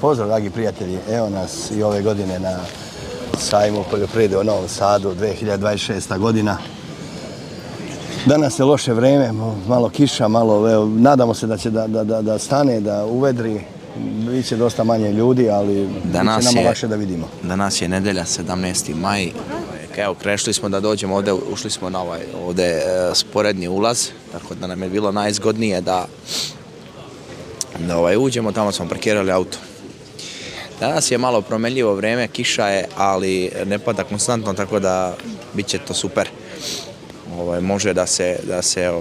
Pozdrav, dragi prijatelji. Evo nas i ove godine na sajmu poljoprivrede u Novom Sadu, 2026. godina. Danas je loše vreme, malo kiša, nadamo se da će da stane, da uvedri. Biće dosta manje ljudi, ali biće nama lakše da vidimo. Danas je nedelja, 17. maj. Evo, krešli smo da dođemo ovdje, ušli smo na ovdje sporedni ulaz, tako da nam je bilo najzgodnije da uđemo, tamo smo parkirali auto. Danas je malo promenljivo vreme, kiša je, ali ne pada konstantno, tako da bit će to super. Može da se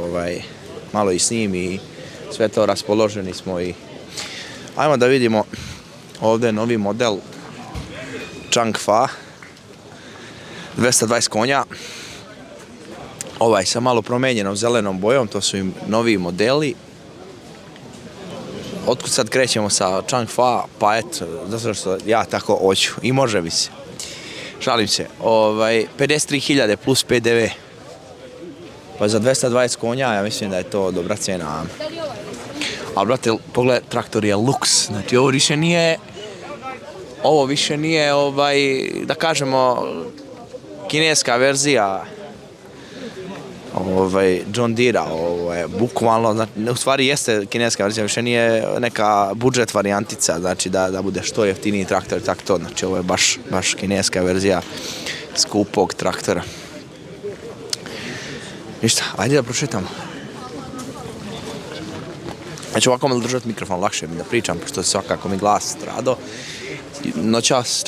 malo i snimi i sve to raspoloženi smo i ajmo da vidimo ovdje novi model Changfa 220 konja. Sa malo promijenjenom zelenom bojom, to su im novi modeli. Otkud sad krećemo sa Changfa, pa eto, zato što ja tako hoću i može bi se. Šalim se, 53.000 plus PDV. Pa za 220 konja, ja mislim da je to dobra cena. Ali, brate, pogled, traktor je luks. Znači, ovo više nije, da kažemo, kineska verzija John Deere-a, bukvalno, znači, u stvari jeste kineska verzija, više nije neka budžet varijantica, znači da bude što jeftiniji traktor i tako to, znači ovo je baš kineska verzija skupog traktora. Ništa, ajde da prošetamo. Znači ovako malo držati mikrofon, lakše mi da pričam, pošto svakako mi glas strado. Noćas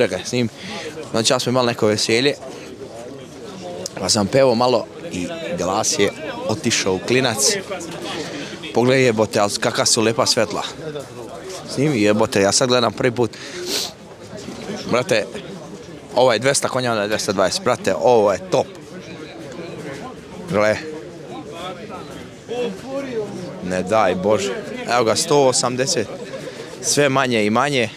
smo imali neko veselje, pa sam pevao malo i glas je otišao u klinac. Pogledaj jebote, ali kakva su lepa svetla. Snimi jebote, ja sad gledam prvi put. Brate, ovo je 200 konja, ovo je 220. Brate, ovo je top. Gle. Ne daj Bože. Evo ga, 180. Sve manje i manje.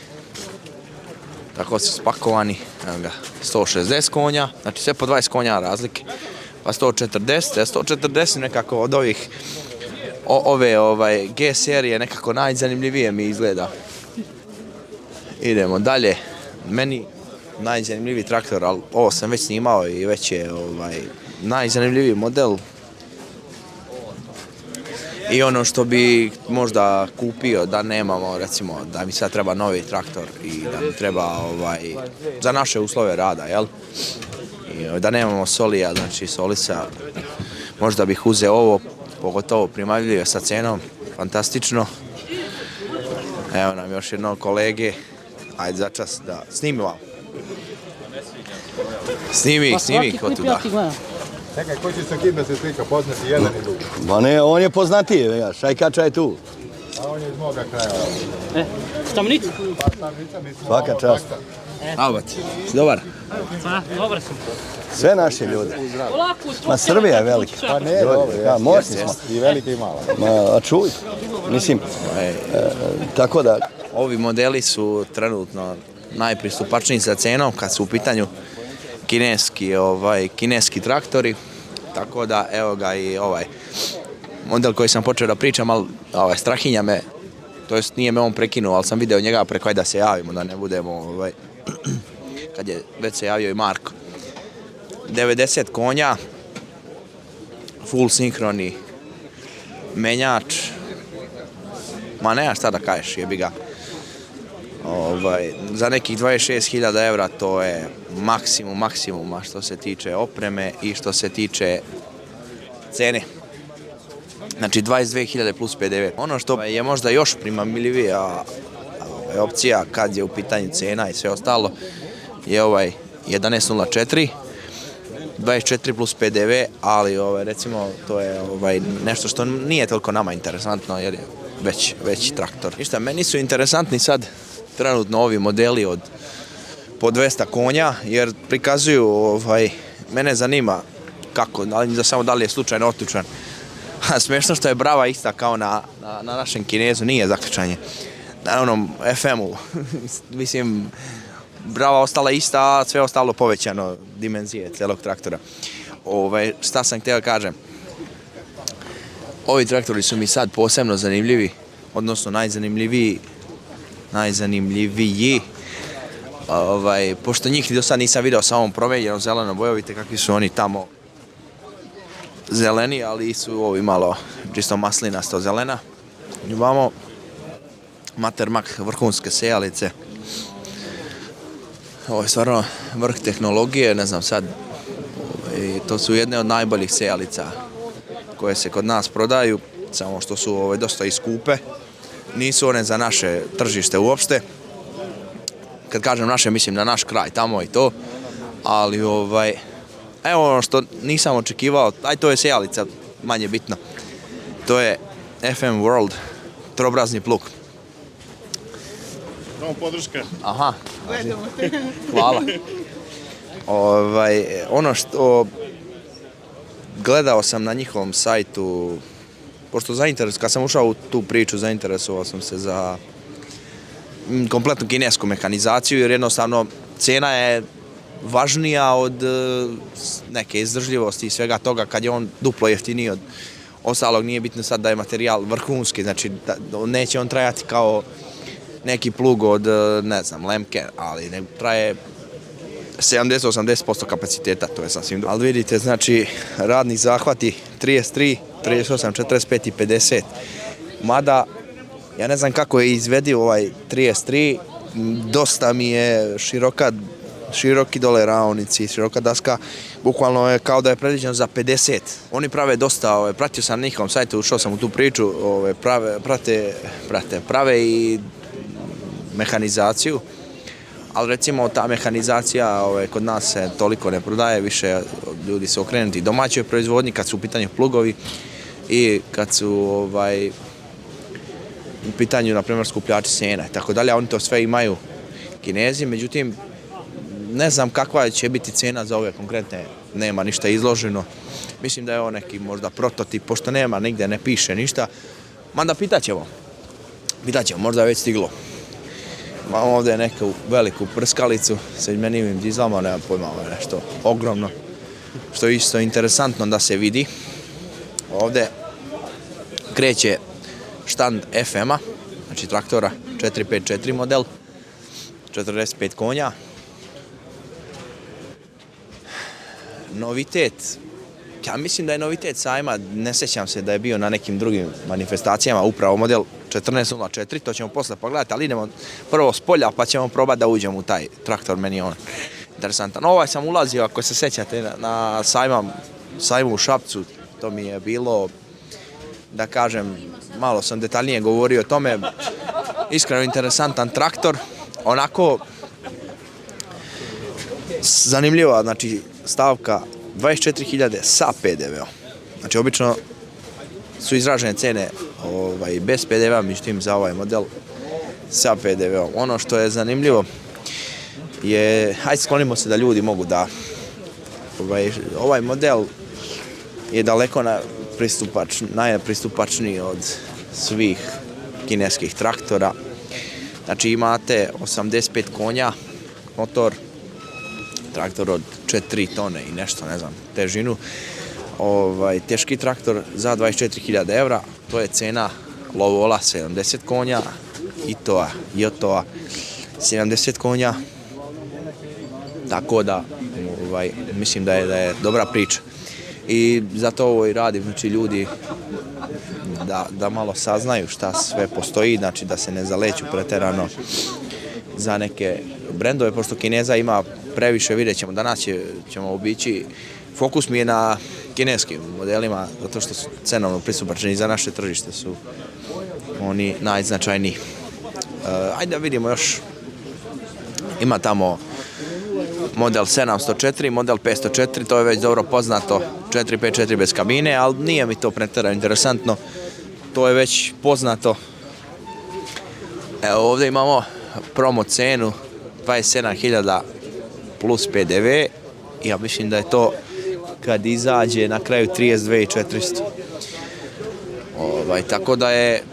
Tako su spakovani. Evo ga, 160 konja. Znači sve po 20 konja razlike. Pa 140. 140 nekako od ove G serije nekako najzanimljivije mi izgleda. Idemo dalje. Meni najzanimljiviji traktor, ali ovo sam već snimao i već je najzanimljiviji model. I ono što bi možda kupio da nemamo, recimo, da mi sad treba novi traktor i da mi treba za naše uslove rada, jel? I da nemamo solija, znači solisa, možda bih uzeo ovo, pogotovo primamljivo sa cenom, fantastično. Evo nam još jednog kolege, ajde za čas da snimi vam. Snimi, ko tu da. Čekaj, ko će sa kim da se slika, poznati jedan i drugi? Ba ne, on je poznatiji, Šajkača je tu. A on je iz moga kraja. Stamnica? Pa Stamnica, mi smo Svaka čast. Albat, si dobar? Dobar sam. Sve naše ljude. Ma Srbija je velika. Pa ne, dobro, moćni smo. I velika i mala. A čuj, mislim, tako da... Ovi modeli trenutno najpristupačniji sa cenom kad su u pitanju kineski traktori, tako da evo ga i ovaj model koji sam počeo da pričam, ali strahinja me, to jest nije me on prekinuo, ali sam video njega preko da se javimo, da ne budemo kad je već se javio i Marko. 90 konja, full sinhroni menjač, ma nema šta da kažeš, jebi ga. Za nekih 26.000 evra to je maksimuma što se tiče opreme i što se tiče cene. Znači 22.000 plus PDV. Ono što je možda još primamljivija opcija kad je u pitanju cena i sve ostalo je 11.04, 24 plus PDV, ali recimo to je nešto što nije toliko nama interesantno jer je već traktor. Ništa, meni su interesantni sad trenutno ovi modeli od po 200 konja, jer prikazuju, mene zanima kako, samo da li je slučajno otključan. Smiješno što je brava ista kao na našem Kinezu, nije zaključanje. Na onom FM-u, mislim, brava ostala ista, a sve ostalo povećano dimenzije celog traktora. Šta sam htio kažem? Ovi traktori su mi sad posebno zanimljivi, odnosno najzanimljiviji najzanimljiviji. Pošto njih do sad nisam vidio sa ovom promijenjenom zelenom bojom, vidite kakvi su oni tamo zeleni, ali su ovi malo čisto maslinasto zelena. Imamo Matermak vrhunske sejalice. Ovo je stvarno vrh tehnologije, ne znam sad, to su jedne od najboljih sejalica koje se kod nas prodaju, samo što su dosta i skupe. Nisu one za naše tržište uopšte. Kad kažem naše, mislim na naš kraj, tamo i to. Ali evo ono što nisam očekivao, to je sejalica, manje bitno. To je FM World, trobrazni plug. Samo podrška. Aha, hvala. Ono što gledao sam na njihovom sajtu, pošto kad sam ušao u tu priču, zainteresovao sam se za kompletnu kinesku mehanizaciju, jer jednostavno cena je važnija od neke izdržljivosti i svega toga, kad je on duplo jeftiniji od ostalog. Nije bitno sad da je materijal vrhunski, znači neće on trajati kao neki plug od, ne znam, Lemke, ali ne traje 70-80% kapaciteta, to je sasvim dobro. Ali vidite, znači, radni zahvati 33, 38, 45 i 50. Mada, ja ne znam kako je izvedio ovaj 33, dosta mi je široki dole raonici, široka daska, bukvalno je kao da je predviđeno za 50. Oni prave dosta, pratio sam na njihovom sajtu, ušao sam u tu priču, prave i mehanizaciju, ali recimo ta mehanizacija kod nas se toliko ne prodaje, više ljudi su okrenuti domaćoj proizvodnji kad su u pitanju plugovi i kad su u pitanju, na primjer, skupljači sena i tako dalje. Oni to sve imaju Kinezi, međutim, ne znam kakva će biti cena za ove konkretne, nema ništa izloženo. Mislim da je ovo neki možda prototip, pošto nema, nigde ne piše ništa. Mada pitat ćemo, možda je već stiglo. Imamo ovdje neku veliku prskalicu sa izmenjivim dizlama, nemam pojma, ovo je nešto ogromno, što je isto interesantno da se vidi. Ovdje kreće štand FM-a, znači traktora 454 model, 45 konja. Novitet, ja mislim da je novitet sajma, ne sjećam se da je bio na nekim drugim manifestacijama, upravo model 1404, to ćemo posle pogledati, ali idemo prvo s polja pa ćemo probati da uđemo u taj traktor, meni je on interesantan. Ovaj sam ulazio, ako se sjećate, na sajmu u Šapcu, to mi je bilo, da kažem, malo sam detaljnije govorio o tome, iskreno interesantan traktor, onako zanimljiva, znači stavka 24.000 sa PDV-om. Znači obično su izražene cene bez PDV-a, međutim za ovaj model sa PDV-om. Ono što je zanimljivo je, hajde sklonimo se da ljudi mogu da ovaj model je daleko najpristupačniji od svih kineskih traktora. Znači imate 85 konja, motor, traktor od 4 tone i nešto, ne znam, težinu. Teški traktor za 24.000 evra, to je cena Lovola 70 konja, Itoa, Jotoa 70 konja, tako da mislim da je dobra priča. I zato ovo i radim, znači ljudi da malo saznaju šta sve postoji, znači da se ne zaleću pretjerano za neke brendove, pošto Kineza ima previše, vidjet ćemo, danas ćemo obići. Fokus mi je na kineskim modelima, zato što su cenovno pristupačni za naše tržište, su oni najznačajniji. Ajde da vidimo još, ima tamo model 704, model 504, to je već dobro poznato, 454 bez kabine, ali nije mi to pretjerano interesantno, to je već poznato. Evo ovdje imamo promo cenu 27.000 plus PDV, ja mislim da je to kad izađe na kraju 32.400. Tako da je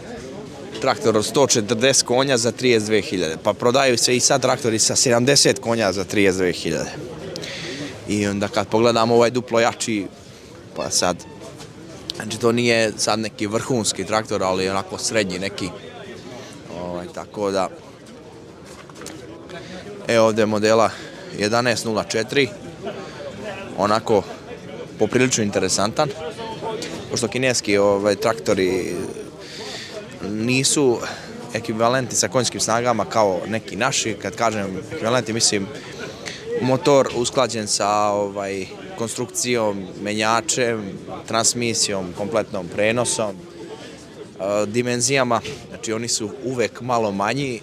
traktor od 140 konja za 32.000, pa prodaju se i sad traktori sa 70 konja za 32.000. I onda kad pogledamo ovaj duplo jači, pa sad, znači to nije sad neki vrhunski traktor, ali onako srednji neki, tako da Evo ovdje je modela 1104, onako poprilično interesantan, pošto kineski traktori nisu ekvivalenti sa konjskim snagama kao neki naši. Kad kažem ekvivalenti, mislim motor usklađen sa konstrukcijom, menjačem, transmisijom, kompletnom prenosom, dimenzijama. Znači oni su uvek malo manji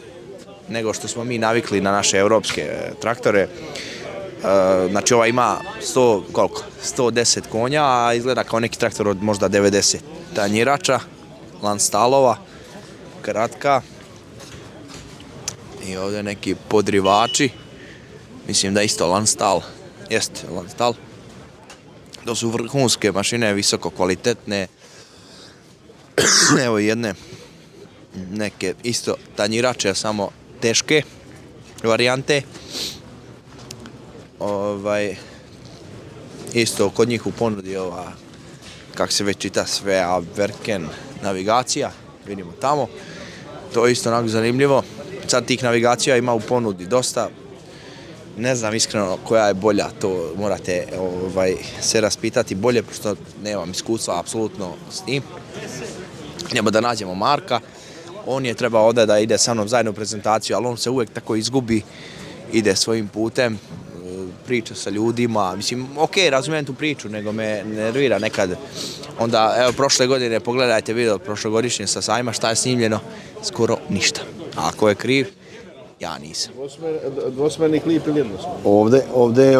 nego što smo mi navikli na naše europske traktore. Znači ova ima 110 konja, a izgleda kao neki traktor od možda 90. Tanjirača, lanstalova, kratka. I ovdje neki podrivači. Mislim da isto lanstal. Jeste lanstal. To su vrhunske mašine, visoko kvalitetne. Evo jedne neke isto tanjirače, samo teške varijante. Isto kod njih u ponudi ova, kako se već čita, Svea Verken navigacija, vidimo tamo. To je isto onako zanimljivo. Sad tih navigacija ima u ponudi dosta. Ne znam iskreno koja je bolja, to morate se raspitati bolje, pošto nemam iskustva apsolutno s tim. Idemo da nađemo Marka. On je trebao ovdje da ide sa mnom zajedno u prezentaciju, ali on se uvijek tako izgubi, ide svojim putem, priča sa ljudima. Mislim, ok, razumijem tu priču, nego me nervira nekad. Onda, evo, prošle godine, pogledajte video prošlogodišnje sa sajma, šta je snimljeno? Skoro ništa. A ako je kriv, ja nisam. Dvosmerni klip ili jednosmerni? Ovdje je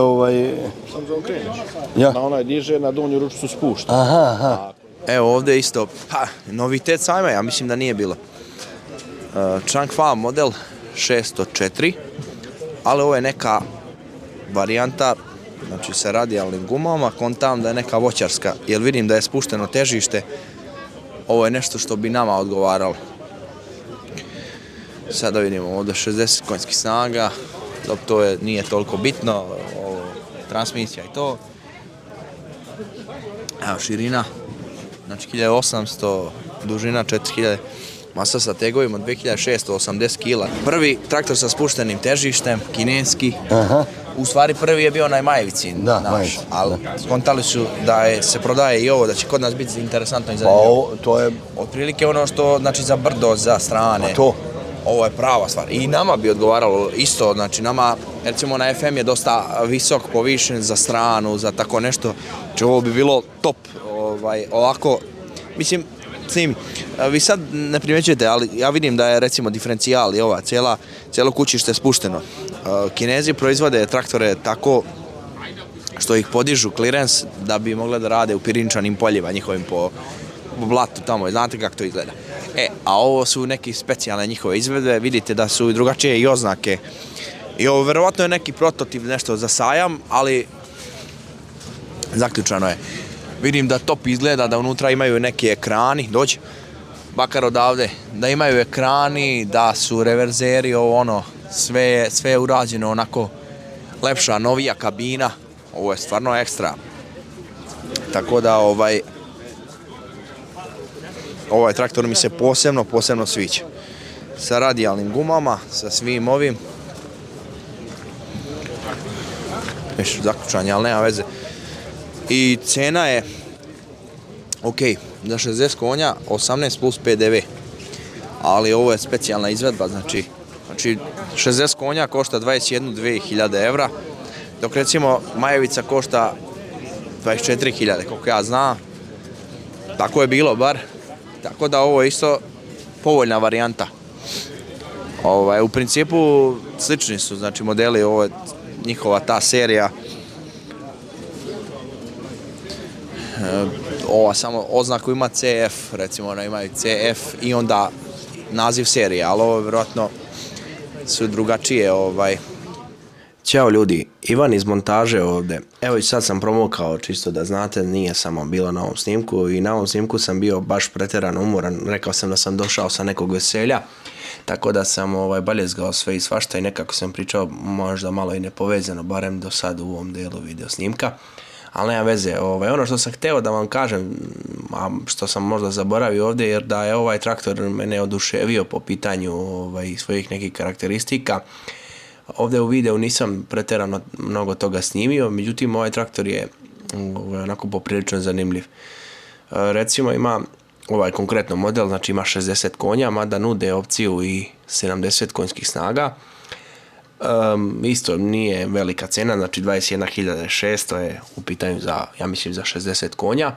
Sam zaokreneš. Ja. Na onaj diže, na donju ručicu spušta. Aha. Evo ovdje isto, novitet sajma, ja mislim da nije bilo. Changfa model 604, ali ovo je neka varijanta, znači sa radijalnim gumama, kontam da je neka voćarska, jer vidim da je spušteno težište. Ovo je nešto što bi nama odgovaralo. Sada vidimo ovdje 60 konjskih snaga, dok to nije toliko bitno, transmisija i to. Evo širina, znači 1800, dužina 4000, masa sa tegovima 2680 kg. Prvi traktor sa spuštenim težištem, kineski. Aha. U stvari prvi je bio onaj Majevicin naš, ali skontali su da se prodaje i ovo, da će kod nas biti interesantno i zanimljivo. Pa to je otprilike ono što, znači za brdo, za strane. to. Ovo je prava stvar. I nama bi odgovaralo isto, znači nama, recimo na FM je dosta visok, povišen za stranu, za tako nešto. Znači ovo bi bilo top, ovako, mislim, vi sad ne primjećujete, ali ja vidim da je recimo diferencijal i ova cijelo kućište spušteno. Kinezi proizvode traktore tako što ih podižu clearance da bi mogle da rade u pirinčanim poljima njihovim po blatu tamo, znate kako to izgleda. A ovo su neki specijalne njihove izvedbe, vidite da su drugačije i oznake. I ovo verovatno je neki prototip, nešto za sajam, ali zaključano je. Vidim da top izgleda, da unutra imaju neki ekrani, dođi, bakar odavde, da imaju ekrani, da su reverzeri, sve je urađeno onako lepša, novija kabina, ovo je stvarno ekstra. Tako da ovaj traktor mi se posebno sviđa. Sa radijalnim gumama, sa svim ovim. Još zaključanje, ali nema veze. I cena je, ok, za 60 konja 18 plus PDV. Ali ovo je specijalna izvedba, znači 60 konja košta 21.000 evra, dok recimo Majevica košta 24.000, koliko ja znam. Tako je bilo bar. Tako da ovo je isto povoljna varijanta. U principu slični su, znači modeli, ovo je njihova ta serija. Ova samo oznaku ima CF, recimo ona imaju CF i onda naziv serije, ali ovo vjerojatno su drugačije. Ćao ljudi, Ivan iz montaže ovdje. Evo i sad sam promokao, čisto da znate, nije samo bilo na ovom snimku i na ovom snimku sam bio baš pretjerano umoran. Rekao sam da sam došao sa nekog veselja, tako da sam baljezgao sve i svašta i nekako sam pričao možda malo i nepovezano, barem do sad u ovom delu video snimka. Ali nema veze, ono što sam htio da vam kažem, a što sam možda zaboravio ovdje, jer da je ovaj traktor mene oduševio po pitanju svojih nekih karakteristika. Ovdje u videu nisam pretjerano mnogo toga snimio, međutim ovaj traktor je onako poprilično zanimljiv. Recimo ima ovaj konkretno model, znači ima 60 konja, mada nude opciju i 70 konjskih snaga. Isto nije velika cena, znači 21.600 je u pitanju za, ja mislim, za 60 konja.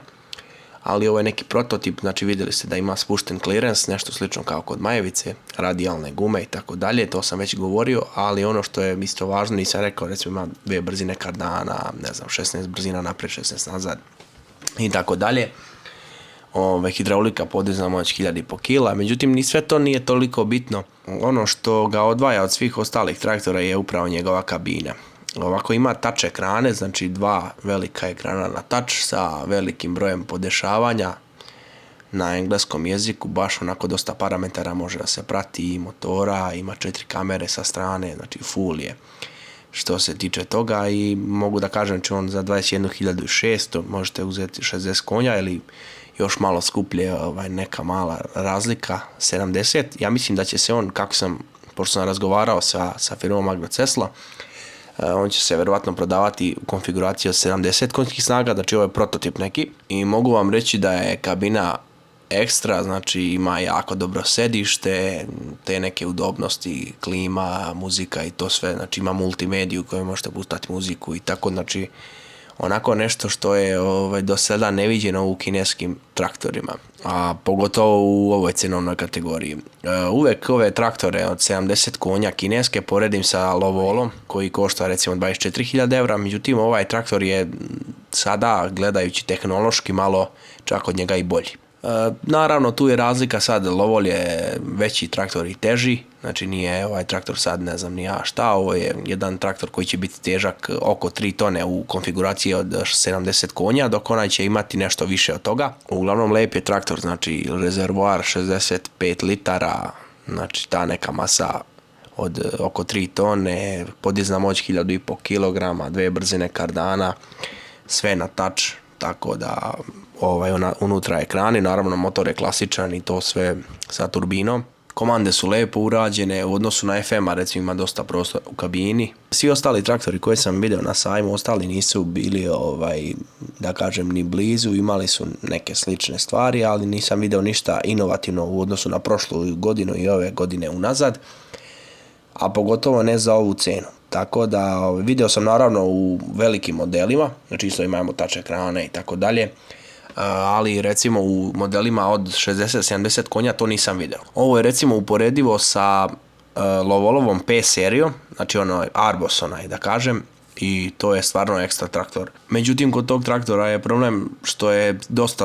Ali ovo je neki prototip, znači vidjeli ste da ima spušten clearance, nešto slično kao kod Majevice, radijalne gume i tako dalje, to sam već govorio, ali ono što je isto važno, nisam rekao, recimo ima 2 brzine kardana, ne znam, 16 brzina naprijed, 16 nazad i tako dalje. Hidraulika podizna moć 1500 kila, međutim ni sve to nije toliko bitno. Ono što ga odvaja od svih ostalih traktora je upravo njegova kabina. Ovako ima touch ekrane, znači 2 velika ekrana na touch sa velikim brojem podešavanja na engleskom jeziku, baš onako dosta parametara može da se prati i motora, ima 4 kamere sa strane, znači full je što se tiče toga i mogu da kažem će on za 21.600 možete uzeti 60 konja ili još malo skuplje neka mala razlika 70. Ja mislim da će se on, pošto sam razgovarao sa firmom Agrocesla, on će se vjerovatno prodavati u konfiguraciji od 70 konjskih snaga, znači ovo je prototip neki i mogu vam reći da je kabina ekstra, znači ima jako dobro sedište, te neke udobnosti, klima, muzika i to sve, znači ima multimediju koju možete pustati muziku i tako, znači onako nešto što je do sada neviđeno u kineskim traktorima, a pogotovo u ovoj cenovnoj kategoriji. Uvek ove traktore od 70 konja kineske poredim sa Lovolom koji košta recimo 24.000 €, međutim ovaj traktor je sada gledajući tehnološki malo čak od njega i bolji. Naravno tu je razlika sad, Lovol je veći traktor i teži, znači nije ovaj traktor sad ne znam ni ja šta, ovo je jedan traktor koji će biti težak oko 3 tone u konfiguraciji od 70 konja, dok onaj će imati nešto više od toga. Uglavnom lep je traktor, znači rezervoar 65 litara, znači ta neka masa od oko 3 tone, podizna moć 1500 kg, 2 brzine kardana, sve na touch, tako da unutra ekrani, naravno motor je klasičan i to sve sa turbinom. Komande su lepo urađene, u odnosu na FM-a recimo ima dosta prostora u kabini. Svi ostali traktori koje sam vidio na sajmu, ostali nisu bili da kažem ni blizu, imali su neke slične stvari, ali nisam vidio ništa inovativno u odnosu na prošlu godinu i ove godine unazad, a pogotovo ne za ovu cenu. Tako da vidio sam naravno u velikim modelima, znači isto imamo touch ekrane i tako dalje, ali recimo u modelima od 60-70 konja to nisam vidio. Ovo je recimo uporedivo sa Lovolovom P serijom, znači Arbos da kažem, i to je stvarno ekstra traktor. Međutim, kod tog traktora je problem što je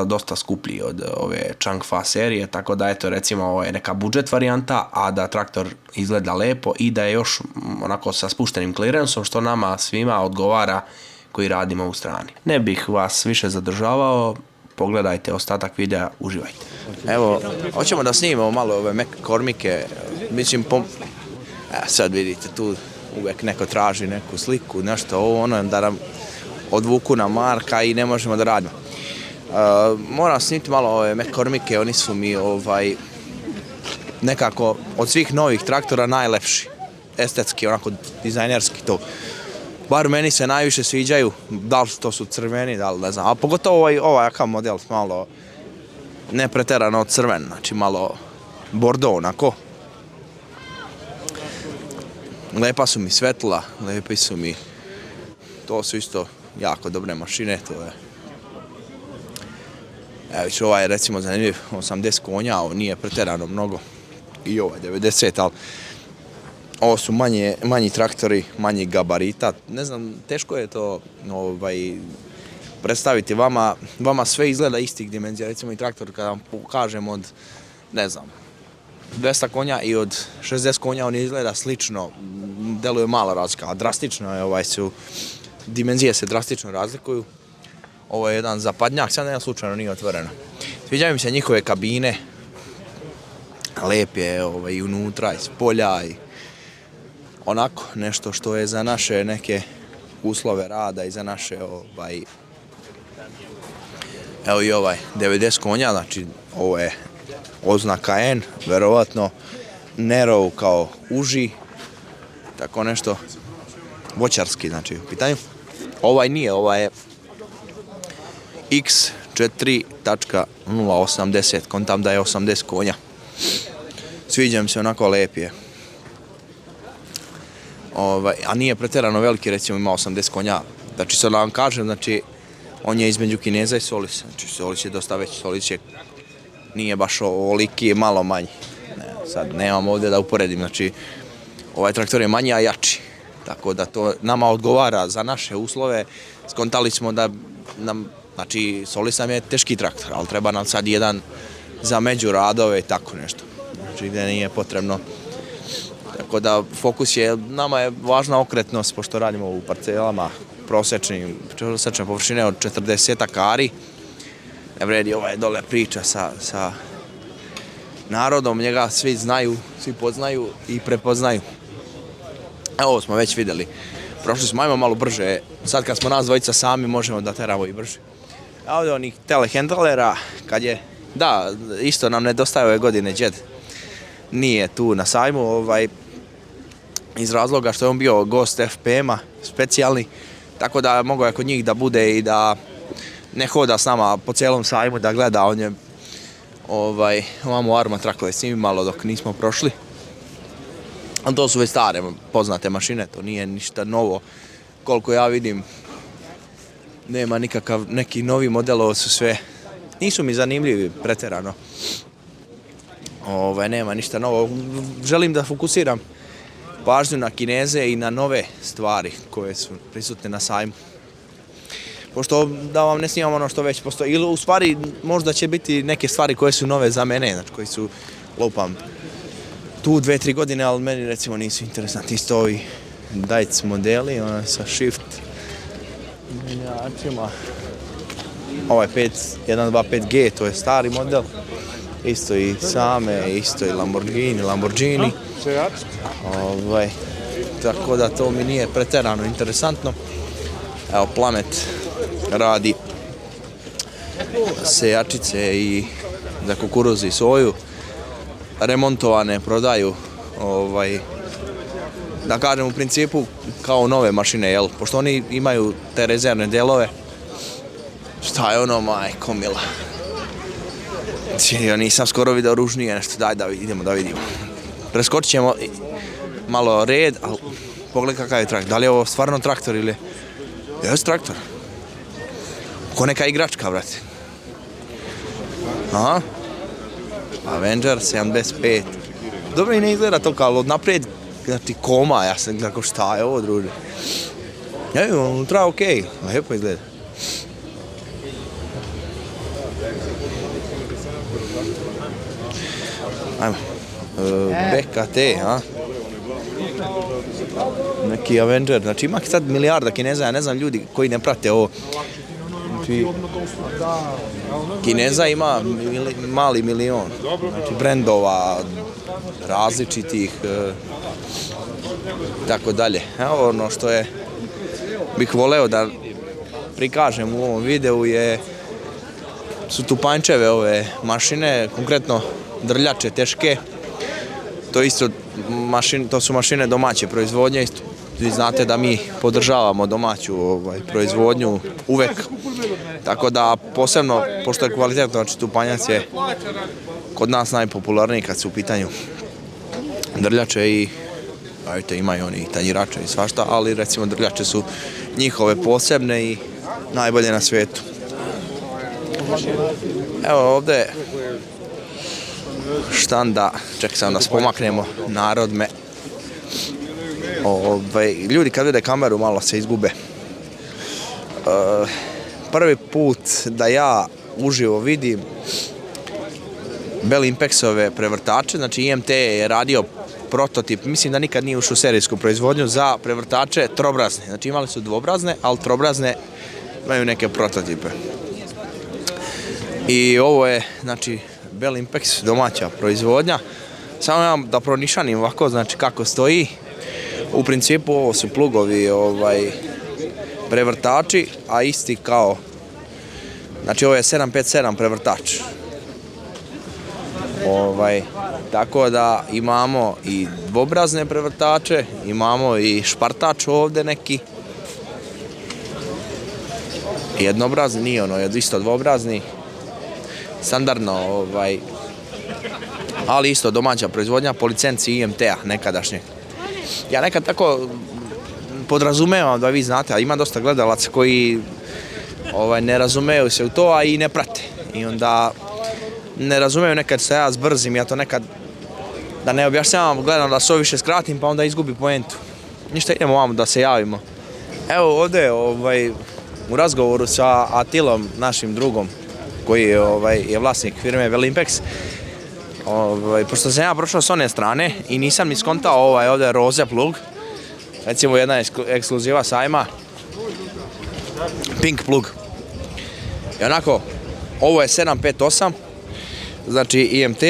dosta skuplji od ove Changfa serije, tako da eto recimo ovo je neka budžet varijanta, a da traktor izgleda lepo i da je još onako sa spuštenim clearanceom, što nama svima odgovara koji radimo u strani. Ne bih vas više zadržavao, pogledajte ostatak videa, uživajte. Evo, hoćemo da snimamo malo ove McCormicke, mislim, sad vidite tu uvijek neko traži neku sliku, nešto ovo, da nam odvuku na marka i ne možemo da radimo. Moram snimiti malo ove McCormicke, oni su mi nekako od svih novih traktora najlepši, estetski, onako dizajnerski to. Bar meni se najviše sviđaju, da li to su crveni, da li ne znam, a pogotovo ovaj jakav model, malo ne preterano crven, znači malo bordeaux onako. Lepa su mi svetla, lepi su mi, to su isto jako dobre mašine, to je. Evo ću ovaj recimo zanimljiv, 80 konja, ovo nije preterano mnogo, i ovaj 90, ali ovo su manji traktori, manji gabarita, ne znam, teško je to predstaviti vama sve izgleda istih dimenzija, recimo i traktor kada vam pokažem od, ne znam, 200 konja i od 60 konja on izgleda slično, deluje malo razlika, a drastično je, dimenzije se drastično razlikuju. Ovo je jedan zapadnjak, sad nema slučajno nije otvoreno. Sviđaju mi se njihove kabine, lep je i unutra, iz polja i onako nešto što je za naše neke uslove rada i za naše evo i ovaj 90 konja, znači ovo je oznaka N, verovatno Narrow kao uži, tako nešto voćarski, znači u pitanju. Ovaj nije, ovaj je X4.080, kontam da je 80 konja. Sviđa mi se, onako lep je. A nije pretjerano veliki, recimo ima 80 konja. Znači sad vam kažem, znači on je između Kineza i Solisa. Znači Solis je dosta veći, Solis je nije baš ovoliki, je malo manji. Ne, sad nemam ovdje da uporedim, znači ovaj traktor je manji, a jači. Tako da to nama odgovara za naše uslove. Skontali smo da nam, znači Solis nam je teški traktor, ali treba nam sad jedan za međuradove i tako nešto. Znači gdje nije potrebno. Tako da fokus je, nama je važna okretnost, pošto radimo u parcelama prosječne površine od 40 ari. Ne vredi ovaj dole priča sa narodom, njega svi znaju, svi poznaju i prepoznaju. Ovo smo već vidjeli. Prošli smo, ajmo malo brže. Sad kad smo nas dvojica sami, možemo da teramo i brže. A ovdje onih telehandlera, kad je, da, isto nam nedostaje ove godine džed. Nije tu na sajmu, iz razloga što je on bio gost FPM-a, specijalni, tako da mogao je kod njih da bude i da ne hoda s nama po cijelom sajmu, da gleda, on je ovamo Arma trakove s njim malo dok nismo prošli. Ali to su već stare, poznate mašine, to nije ništa novo. Koliko ja vidim, nema nikakav neki novi model, ovo su sve, nisu mi zanimljivi pretjerano. Nema ništa novo. Želim da fokusiram pažnju na Kineze i na nove stvari koje su prisutne na sajmu. Pošto da vam ne snimam ono što već postoji. Ili u stvari možda će biti neke stvari koje su nove za mene, znači koji su, lupam, tu 2-3 godine, ali meni recimo nisu interesantni. Isto ovi Dajc modeli, sa shift menjačima. Ovaj 125G, to je stari model. Isto i same, isto i Lamborghini. Tako da to mi nije pretjerano interesantno. Evo, Planet radi sejačice i za kukuruz i soju. Remontovane prodaju, da kažem u principu kao nove mašine, jel? Pošto oni imaju te rezervne delove. Šta je ono, majko mila? Ja nisam skoro vidio ružnije nešto, daj da idemo da vidimo. Preskočit ćemo malo red, ali pogledaj kakav je traktor. Da li je ovo stvarno traktor ili... Jes traktor. Ko neka igračka, brate. Aha. Avenger 75. Dobro i ne izgleda to kao od naprijed, znači koma, ja sam gledao šta je ovo, druže. Ja, unutra okej, lijepo izgleda. Ajmo. BKT, a? Neki Avenger, znači ima sad milijarda Kineza, ja ne znam ljudi koji ne prate ovo. Znači, Kineza ima mali milion, znači brendova, različitih, tako dalje. Evo ono što bih voleo da prikažem u ovom videu su tupančeve ove mašine, konkretno drljače teške. To su mašine domaće proizvodnje. Vi znate da mi podržavamo domaću proizvodnju uvek. Tako da posebno, pošto je kvalitetno, znači tupanjac je kod nas najpopularniji kad su u pitanju drljače i imaju oni i tanjirače i svašta, ali recimo drljače su njihove posebne i najbolje na svijetu. Evo ovdje štanda, čekaj sam da spomaknemo, narod me. Ljudi kad vide kameru malo se izgube. Prvi put da ja uživo vidim Bell-Impexove prevrtače, znači IMT je radio prototip, mislim da nikad nije ušao u serijsku proizvodnju za prevrtače trobrazne. Znači imali su dvobrazne, ali trobrazne imaju neke prototipe. I ovo je, znači, Bell-Impex domaća proizvodnja. Samo ja da pronišanim ovako, znači kako stoji. U principu ovo su plugovi prevrtači, a isti kao, znači ovo je 757 prevrtač. Tako da imamo i dvobrazne prevrtače, imamo i špartač ovdje neki. Jednobrazni, nije ono, isto dvobrazni. Standardno, ali isto domaća proizvodnja po licenci IMT-a nekadašnjeg. Ja nekad tako podrazumevam da vi znate, a ima dosta gledalaca koji ne razumeju se u to, a i ne prate. I onda ne razumeju nekad se ja zbrzim, ja to nekad da ne objašnjavam, gledam da sve više skratim pa onda izgubi poentu. Ništa, idemo ovamo da se javimo. Evo ovdje u razgovoru sa Atilom, našim drugom, koji je vlasnik firme Velimpex. Pošto sam ja prošao s one strane i nisam ni skontao ovdje roze plug, recimo jedna ekskluziva sajma, Pink plug. I onako, ovo je 758, znači IMT,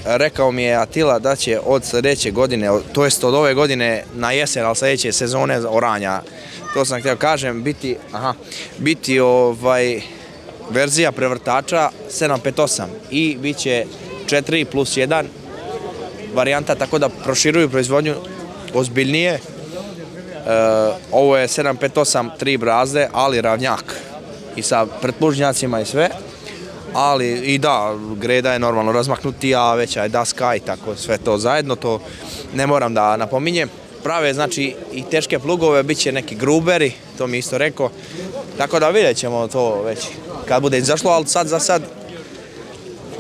rekao mi je Atila da će od sljedeće godine, to jest od ove godine na jesen, ali sljedeće sezone oranja, to sam htio kažem, biti verzija prevrtača 758 i bit će 4+1 varijanta, tako da proširuju proizvodnju ozbiljnije. Ovo je 758 3 brazde, ali ravnjak i sa pretplužnjacima i sve, ali i da, greda je normalno razmaknutija, veća je daska i tako sve to zajedno, to ne moram da napominjem. Prave znači i teške plugove, bit će neki gruberi, to mi isto rekao, tako da vidjet ćemo to već kad bude izašlo, ali za sad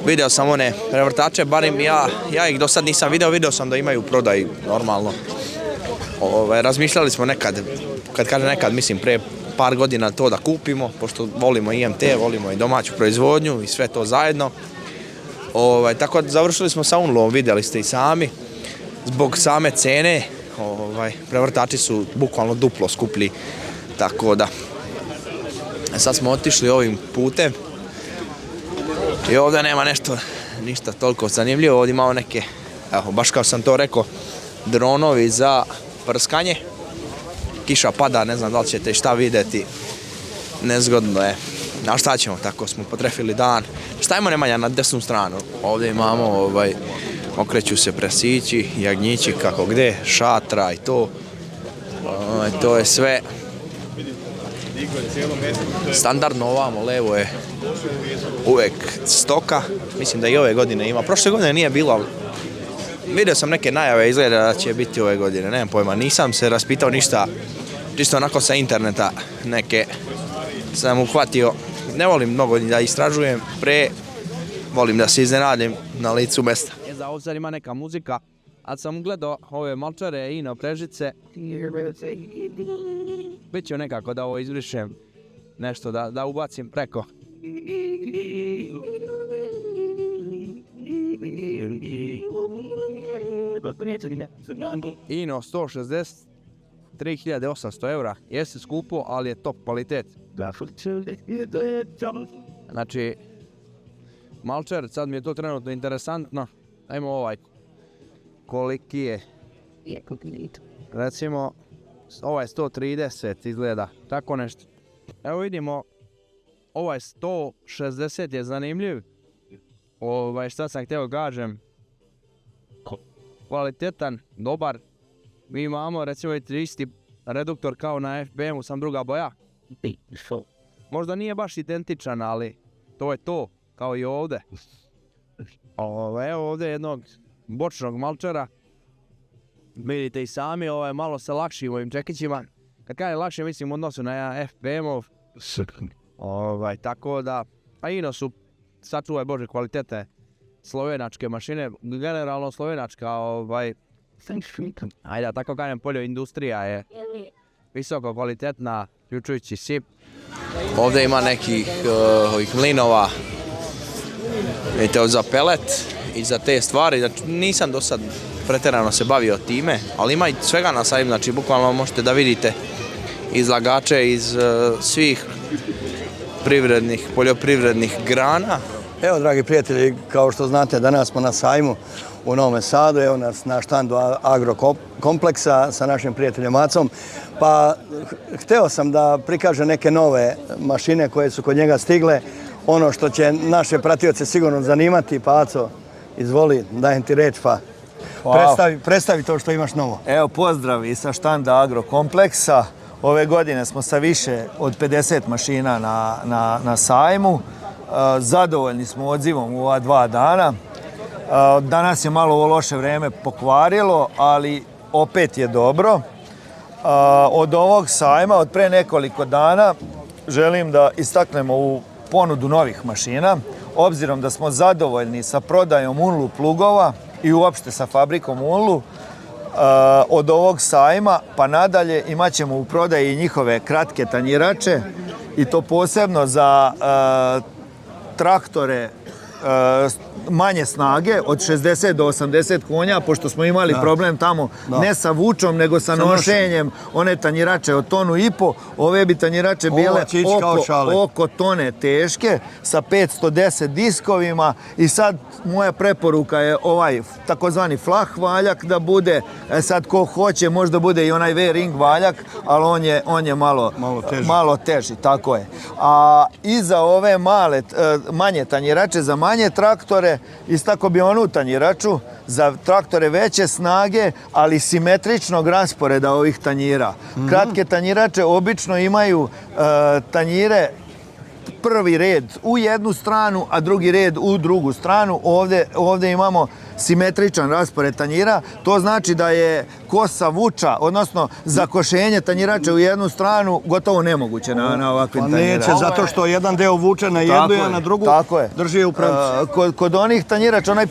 video sam one prevrtače, barim ja ih do sad nisam video sam da imaju prodaj normalno. Razmišljali smo nekad, kad kažem nekad, mislim pre par godina to da kupimo, pošto volimo IMT, volimo i domaću proizvodnju i sve to zajedno. Tako da završili smo sa Unlom, vidjeli ste i sami, zbog same cene, prevrtači su bukvalno duplo skuplji, tako da sad smo otišli ovim putem i ovdje nema ništa toliko zanimljivo, ovdje imamo neke, evo, baš kao sam to rekao, dronovi za prskanje. Kiša pada, ne znam da li ćete šta vidjeti, nezgodno je. A šta ćemo, tako smo potrefili dan. Stavimo Nemanja na desnu stranu, ovdje imamo, okreću se prasići, jagnjići, kako gde, šatra i to. To je sve standardno, ovamo levo je uvek stoka, mislim da i ove godine ima. Prošle godine nije bilo, ali vidio sam neke najave, izgleda da će biti ove godine, nemam pojma, nisam se raspitao ništa, čisto onako sa interneta neke sam uhvatio. Ne volim mnogo da istražujem, volim da se iznenadim na licu mesta. Za ovdje ima neka muzika, ali sam gledao ove malčare i na prežice. Biće nekako da ovo izbrišem, nešto da ubacim preko. Ino 160, 3800 eura, jeste skupo, ali je top kvalitet. Znači, malčer, sad mi je to trenutno interesantno. Ajmo koliki je. Recimo, ovaj 130 izgleda, tako nešto. Evo vidimo, ovaj 160 je zanimljiv. Šta sam htio kažem, kvalitetan, dobar. Mi imamo recimo isti reduktor kao na FBM-u, sam druga boja. Možda nije baš identičan, ali to je to, kao i ovdje. Evo ovdje jednog bočnog malčara. Vidite i sami, malo se lakši u ovim čekićima. Kad kažem lakše, mislim odnosu na FBM-ov. Tako da, pa ino su, sačuvaj Bože, kvalitete slovenačke mašine. Generalno slovenačka, ajde da tako kažem, poljoindustrija je visoko kvalitetna, uključujući SIP. Ovdje ima nekih ovih mlinova, vidite, za pelet i za te stvari. Znači, nisam do sad pretjerano se bavio time, ali ima i svega na sajmu, znači bukvalno možete da vidite izlagače iz svih poljoprivrednih grana. Evo, dragi prijatelji, kao što znate, danas smo na sajmu u Novom Sadu, evo nas na štandu Agrokompleksa sa našim prijateljem Macom. Pa, hteo sam da prikažem neke nove mašine koje su kod njega stigle, ono što će naše pratioce sigurno zanimati. Pa, Aco, Izvoli, dajem ti reč pa predstavi to što imaš novo. Evo pozdrav i sa štanda Agrokompleksa. Ove godine smo sa više od 50 mašina na sajmu. Zadovoljni smo odzivom u ova 2 dana. Danas je malo ovo loše vreme pokvarilo, ali opet je dobro. Od ovog sajma, od pre nekoliko dana, želim da istaknemo u ponudu novih mašina. Obzirom da smo zadovoljni sa prodajom Unlu plugova i uopšte sa fabrikom Unlu, od ovog sajma pa nadalje imat ćemo u prodaji njihove kratke tanjirače i to posebno za traktore manje snage od 60 do 80 konja, pošto smo imali problem tamo ne sa vučom nego sa nošenjem one tanjirače od 1,5 tonu. Ove bi tanjirače bile oko tone teške sa 510 diskovima i sad moja preporuka je ovaj takozvani flah valjak da bude, sad ko hoće možda bude i onaj V-ring valjak, ali on je malo teži, tako je. A iza ove manje tanjirače za manje traktore istako bi onu tanjiraču za traktore veće snage, ali simetričnog rasporeda ovih tanjira. Kratke tanjirače obično imaju tanjire prvi red u jednu stranu, a drugi red u drugu stranu. Ovdje imamo simetričan raspored tanjira. To znači da je kosa vuča, odnosno zakošenje tanjirača u jednu stranu gotovo nemoguće na ovakvim tanjiračima. Neće, zato što jedan deo vuče na jednu, a na drugu drži je u pravcu. Kod onih tanjirača, onaj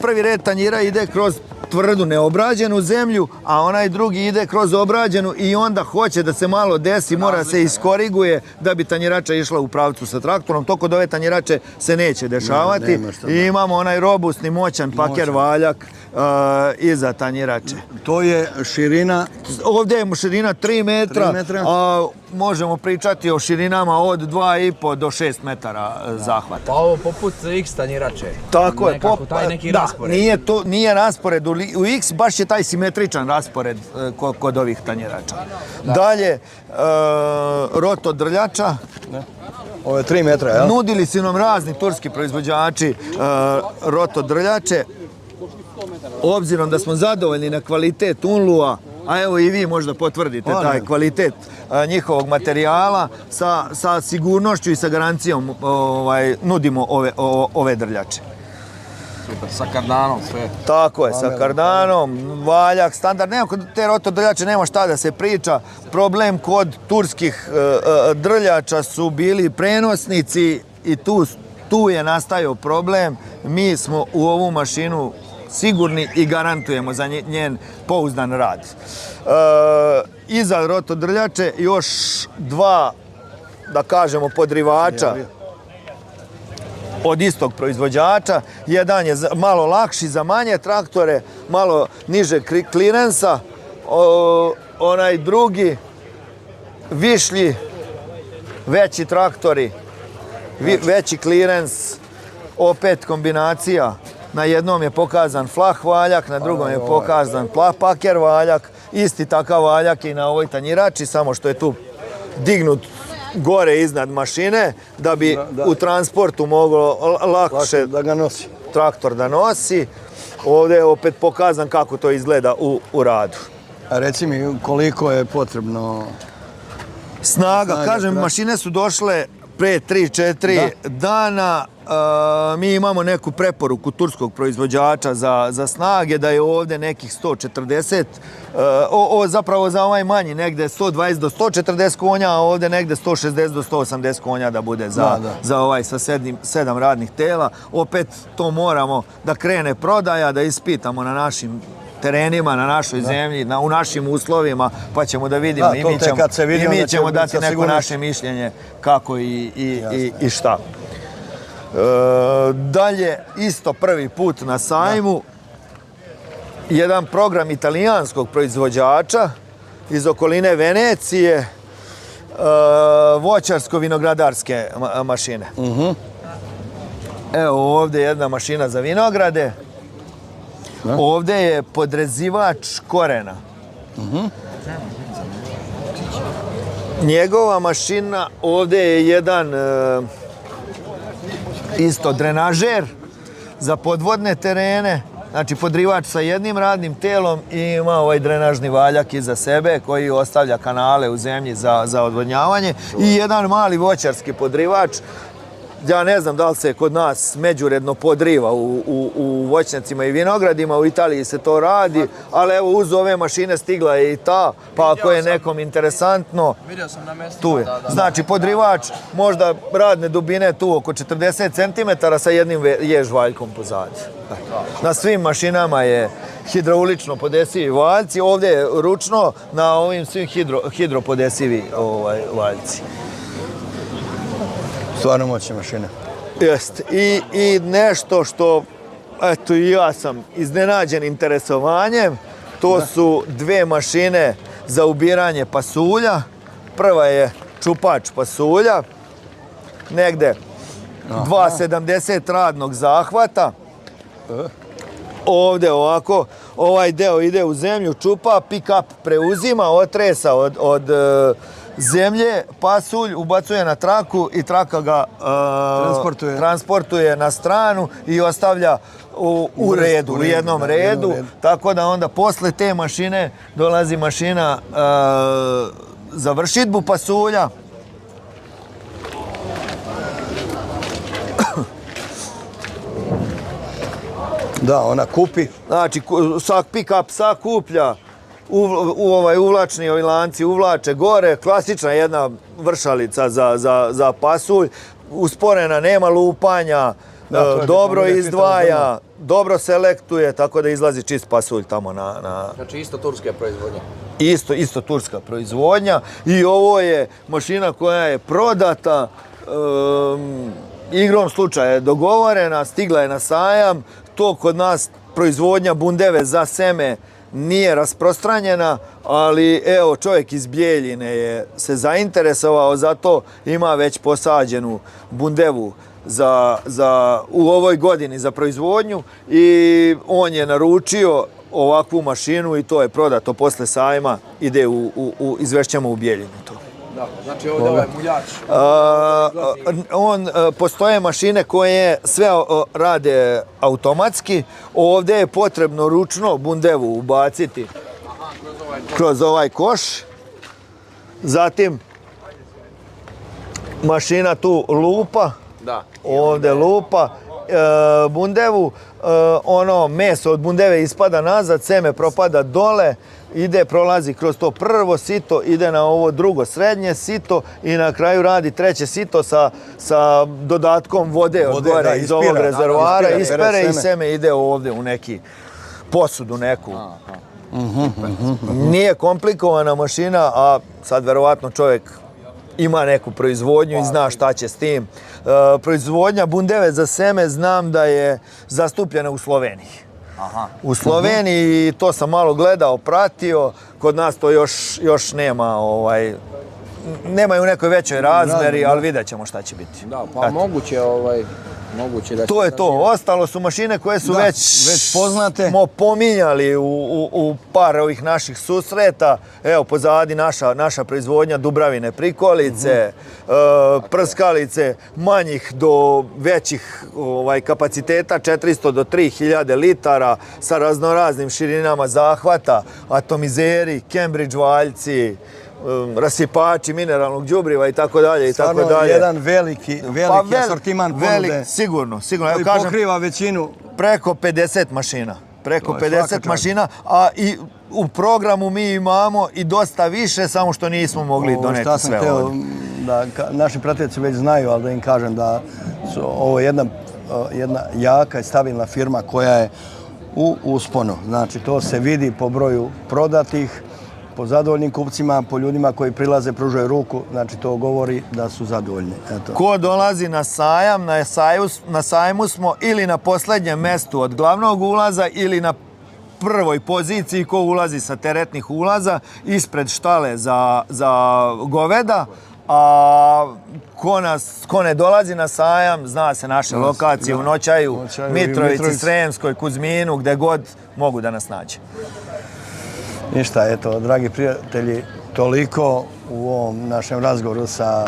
prvi red tanjira ide kroz tvrdu neobrađenu zemlju, a onaj drugi ide kroz obrađenu i onda hoće da se malo desi, mora se iskoriguje da bi tanjirača išla u pravcu sa traktorom. To kod ove tanjirače se neće dešavati. I imamo onaj robustni, moćan paker valjak iza tanjirače. To je širina? Ovdje je širina 3 metra, a možemo pričati o širinama od 2,5 do 6 metara zahvata. Pa ovo poput X tanjirače. Tako je. Nekako taj neki raspored. Nije raspored u X, baš je taj simetričan raspored kod ovih tanjirača. Dalje, roto drljača. Ovo je 3 metra, jel? Nudili su nam razni turski proizvođači roto drljače. Obzirom da smo zadovoljni na kvalitet Unlua, a evo i vi možda potvrdite taj kvalitet njihovog materijala, sa sigurnošću i sa garancijom nudimo ove drljače. Super, sa kardanom sve. Tako je, sa kardanom, valjak, standard. Kod te roto drljače nema šta da se priča. Problem kod turskih drljača su bili prenosnici i tu je nastajao problem. Mi smo u ovu mašinu sigurni i garantujemo za njen pouzdan rad. Iza roto drljače još 2, da kažemo, podrivača od istog proizvođača. Jedan je malo lakši za manje traktore, malo niže klirensa. Onaj drugi, višlji, veći traktori, veći klirens, opet kombinacija. Na jednom je pokazan flah valjak, na drugom je pokazan paker valjak. Isti takav valjak i na ovoj tanjirači, samo što je tu dignut gore iznad mašine, da bi u transportu moglo lakše da ga nosi. Traktor da nosi. Ovdje je opet pokazan kako to izgleda u radu. A reci mi koliko je potrebno snaga? Kažem, mašine su došle pre 3-4 dana. Mi imamo neku preporuku turskog proizvođača za snage, da je ovdje nekih 140, zapravo za ovaj manji negde 120 do 140 konja, a ovdje negde 160 do 180 konja da bude za ovaj sa 7 radnih tela. Opet to moramo da krene prodaja, da ispitamo na našim terenima, na našoj zemlji, u našim uslovima, pa ćemo da vidimo i mi ćemo dati neko naše mišljenje kako i šta. Dalje, isto prvi put na sajmu, jedan program italijanskog proizvođača iz okoline Venecije, voćarsko-vinogradarske mašine. Evo ovdje jedna mašina za vinograde. Ovdje je podrezivač korena. Njegova mašina, ovdje je jedan isto drenažer za podvodne terene, znači podrivač sa jednim radnim telom i ima ovaj drenažni valjak iza sebe koji ostavlja kanale u zemlji za odvodnjavanje i jedan mali voćarski podrivač. Ja ne znam da li se kod nas međuredno podriva u voćnjacima i vinogradima, u Italiji se to radi, ali evo uz ove mašine stigla je i ta, pa ako je nekom interesantno, tu je. Znači podrivač možda radne dubine tu oko 40 cm sa jednim ježvaljkom pozadi. Na svim mašinama je hidraulično podesivi valjci, ovdje je ručno na ovim svim hidropodesivi valjci. Stvarno moćne mašine. Jeste. I nešto što, eto i ja sam iznenađen interesovanjem, to su dve mašine za ubiranje pasulja. Prva je čupač pasulja, negde 2,70 radnog zahvata. Ovdje ovako, ovaj deo ide u zemlju, čupa, pick-up preuzima, otresa od zemlje, pasulj ubacuje na traku i traka ga transportuje na stranu i ostavlja u redu, u jednom redu. Tako da onda posle te mašine dolazi mašina za vršidbu pasulja. Da, ona kupi. Znači, pick-up sakuplja, uvlačni ovi lanci uvlače gore, klasična jedna vršalica za pasulj, usporena, nema lupanja, dobro izdvaja, dobro selektuje, tako da izlazi čist pasulj tamo na... Znači isto turska proizvodnja. Isto turska proizvodnja i ovo je mašina koja je prodata, igrom slučaja je dogovorena, stigla je na sajam, to kod nas proizvodnja bundeve za seme nije rasprostranjena, ali evo čovjek iz Bijeljine je se zainteresovao za to, ima već posađenu bundevu u ovoj godini za proizvodnju i on je naručio ovakvu mašinu i to je prodato posle sajma, ide izvešćemo u Bijeljinu to. Da, znači ovdje ovaj muljač. Postoje mašine koje sve rade automatski, ovdje je potrebno ručno bundevu ubaciti kroz ovaj koš. Zatim mašina tu lupa, ovdje lupa bundevu, ono meso od bundeve ispada nazad, seme propada dole, prolazi kroz to prvo sito, ide na ovo drugo srednje sito i na kraju radi treće sito sa dodatkom vode od gore iz ovog rezervoara, ispere i seme ide ovdje u neki posudu neku. Nije komplikovana mašina, a sad verovatno čovjek ima neku proizvodnju i zna šta će s tim. Proizvodnja bundeve za seme znam da je zastupljena u Sloveniji. U Sloveniji, to sam malo gledao, pratio, kod nas to još nema, nemaju u nekoj većoj razmeri, ali vidjet ćemo šta će biti. Da, pa moguće da... To je to, ostalo su mašine koje su već poznate. Smo pominjali u par ovih naših susreta, evo pozadi naša proizvodnja Dubravine prikolice, prskalice manjih do većih kapaciteta, 400 do 3000 litara sa raznoraznim širinama zahvata, atomizeri, Cambridge valjci, rasipači mineralnog đubriva i tako dalje. Stvarno jedan veliki asortiman ponude. Sigurno. Koji pokriva većinu. Preko 50 mašina. Preko 50 mašina, a i u programu mi imamo i dosta više, samo što nismo mogli doneti sve ovdje. Naši pratioci već znaju, ali da im kažem da su ovo jedna jaka i stabilna firma koja je u usponu. Znači, to se vidi po broju prodatih, po zadovoljnim kupcima, po ljudima koji prilaze, pružaju ruku, znači to govori da su zadovoljni. Eto. Ko dolazi na sajam, na sajmu smo ili na posljednjem mestu od glavnog ulaza ili na prvoj poziciji ko ulazi sa teretnih ulaza, ispred štale za goveda, a ko ne dolazi na sajam, zna se naše lokacije u Noćaju, Mitrovici, Sremskoj, Kuzminu, gde god mogu da nas nađe. Ništa, eto, dragi prijatelji, toliko u ovom našem razgovoru sa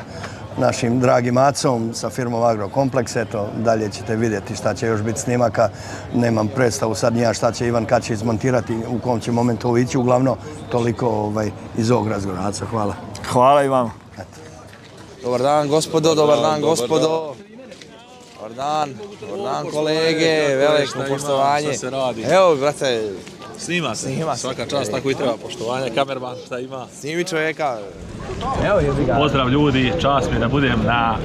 našim dragim Acom sa firmom Agrokompleks. Eto, dalje ćete vidjeti šta će još biti snimaka. Nemam predstavu sad ni ja šta će Ivan kad će izmontirati, u kom će momentu ovo ići. Uglavnom, toliko iz ovog razgovora. Aco, hvala. Hvala i vama. Dobar dan gospodo, dobar dan gospodo. Dobar dan kolege, veliko poštovanje. Šta se radi? Evo, brate, Snima se. Snima se. Svaka čast, tako i treba. Poštovanje, kamerman, šta ima? snimi čovjeka. Pozdrav ljudi, čast mi je da budem na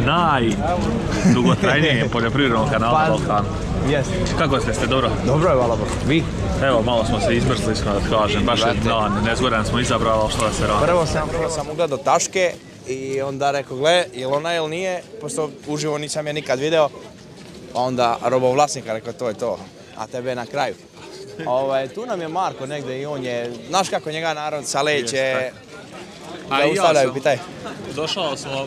najdugotrajnijem poljoprivrednom kanalu na Balkanu. Kako ste dobro? Dobro je, hvala Bogu. Vi? Evo, malo smo se izmrsli, iskreno da kažem. Baš je dan nezgodan smo izabrali, ali što da se radi. Prvo sam ugledao taške i onda rekao, gle, je li ona ili nije, pošto uživo nisam je nikad video. Pa onda robovlasnika rekao, to je to, a tebe na kraju. Tu nam je Marko negdje i on je, znaš kako njega narod sa leće, zaustavljaju, pitaj. Došao smo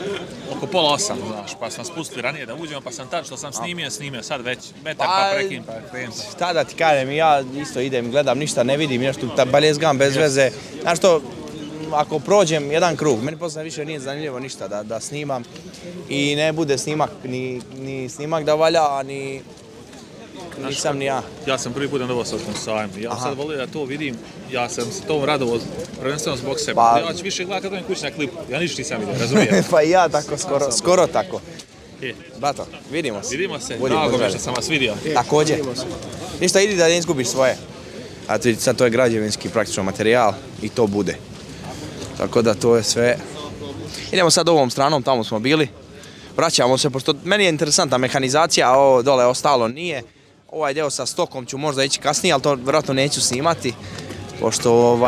oko 7:30, znaš, pa smo spustili ranije da uđemo, pa sam tad što sam snimio, sad već metar pa prekim, pa krenem. Šta da ti kažem, ja isto idem, gledam, ništa ne vidim, nešto baljezgam bez veze. Znaš što, ako prođem jedan krug, meni posle više nije zanimljivo ništa da snimam i ne bude snimak, ni snimak da valja, nisam ni ja. Ja sam prvi put na Novosadskom sajmu. Ja sad volio da to vidim, ja sam se tom radovao prvenstveno zbog sebe. Ja ću više gledati kad dojem kući na klipu, ja ništa nisam vidio, razumijem. Pa i ja tako, skoro tako. Bato, vidimo se. Vidimo se, drago mi što sam vas vidio. Također. Ništa, idi da ne izgubiš svoje. A sad to je građevinski praktično materijal i to bude. Tako da to je sve. Idemo sad ovom stranom, tamo smo bili. Vraćamo se, pošto meni je interesantna mehanizacija, a ovo dole ostalo nije. Ovaj deo sa stokom ću možda ići kasnije, ali to vjerojatno neću snimati. Pošto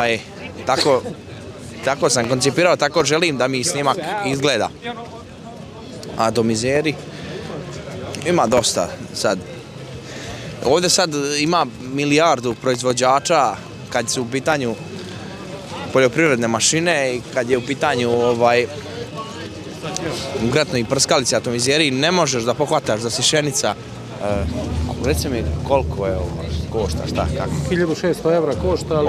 tako sam koncipirao, tako želim da mi snimak izgleda. A do mizeri ima dosta sad. Ovdje sad ima milijardu proizvođača kad su u pitanju poljoprivredne mašine i kad je u pitanju konkretno i prskalice atomizeri, ne možeš da pohvataš za sišenica. Reci mi koliko je ovo košta, šta, kako? 1600 evra košta,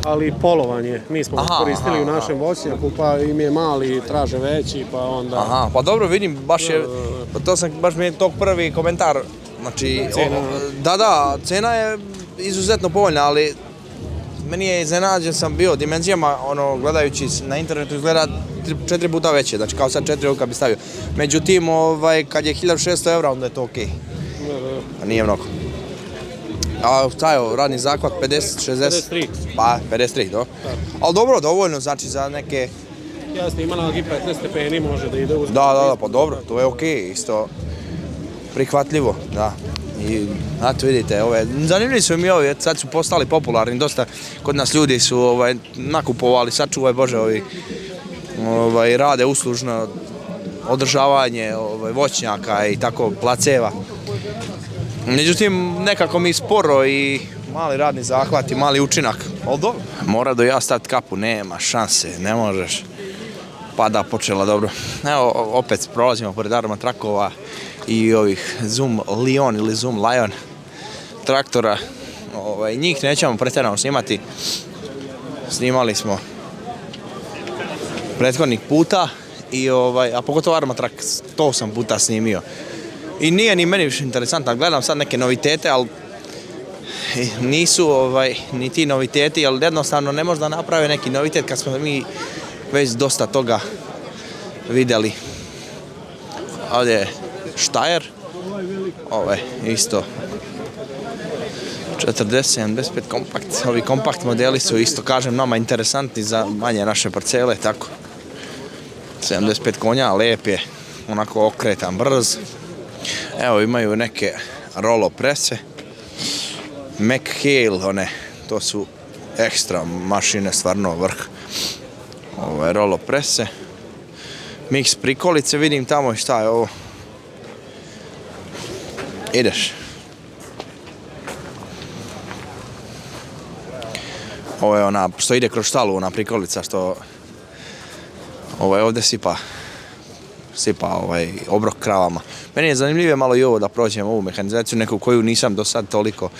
ali polovan je. Mi smo koristili u našem voćnjaku, pa im je mali, traže veći, pa onda... Aha, pa dobro, vidim, baš mi je to prvi komentar. Znači, cena je izuzetno povoljna, ali meni je iznenađen sam bio dimenzijama, gledajući na internetu izgleda 4 puta veće, znači kao sad 4 kad bi stavio. Međutim, kad je 1600 evra, onda je to okej. Nije mnogo. A šta je, radni zahvat 50, 60? 53. Pa, 53, do. Ali dobro, dovoljno, znači za neke... Jasno, ima na 15 stepeni, može da ide uz... Da, pa dobro, to je okej, isto prihvatljivo, da. I, znate, vidite, zanimljivi su mi ovi, sad su postali popularni, dosta kod nas ljudi su nakupovali, sačuvaj Bože, rade uslužno održavanje voćnjaka i tako placeva. Međutim, nekako mi sporo i mali radni zahvat i mali učinak. Ali dobro. Mora do ja staviti kapu, nema šanse, ne možeš. Pada počela dobro. Evo, opet prolazimo pored arma trakova i ovih Zoom Lion ili Zoom Lion traktora. Njih nećemo pretjerano snimati. Snimali smo prethodnih puta, a pogotovo Armatrak 108 puta snimio. I nije ni meni više interesantno, gledam sad neke novitete, ali nisu ni ti noviteti, ali jednostavno ne možda naprave neki novitet kad smo mi već dosta toga vidjeli. Ovdje je Steyr, isto 40-75 kompakt. Ovi kompakt modeli su isto, kažem, nama interesantni za manje naše parcele, tako. 75 konja, lijep je, onako okretan, brz. Evo, imaju neke rolo prese. McHale, to su ekstra mašine, stvarno vrh. Rolo prese. Mix prikolice, vidim tamo šta je ovo. Ideš. Ovo je ona što ide kroz štalu, ona prikolica što ovdje sipa obrok kravama. Meni je zanimljivo malo i ovo da prođem ovu mehanizaciju, neku koju nisam do sad toliko.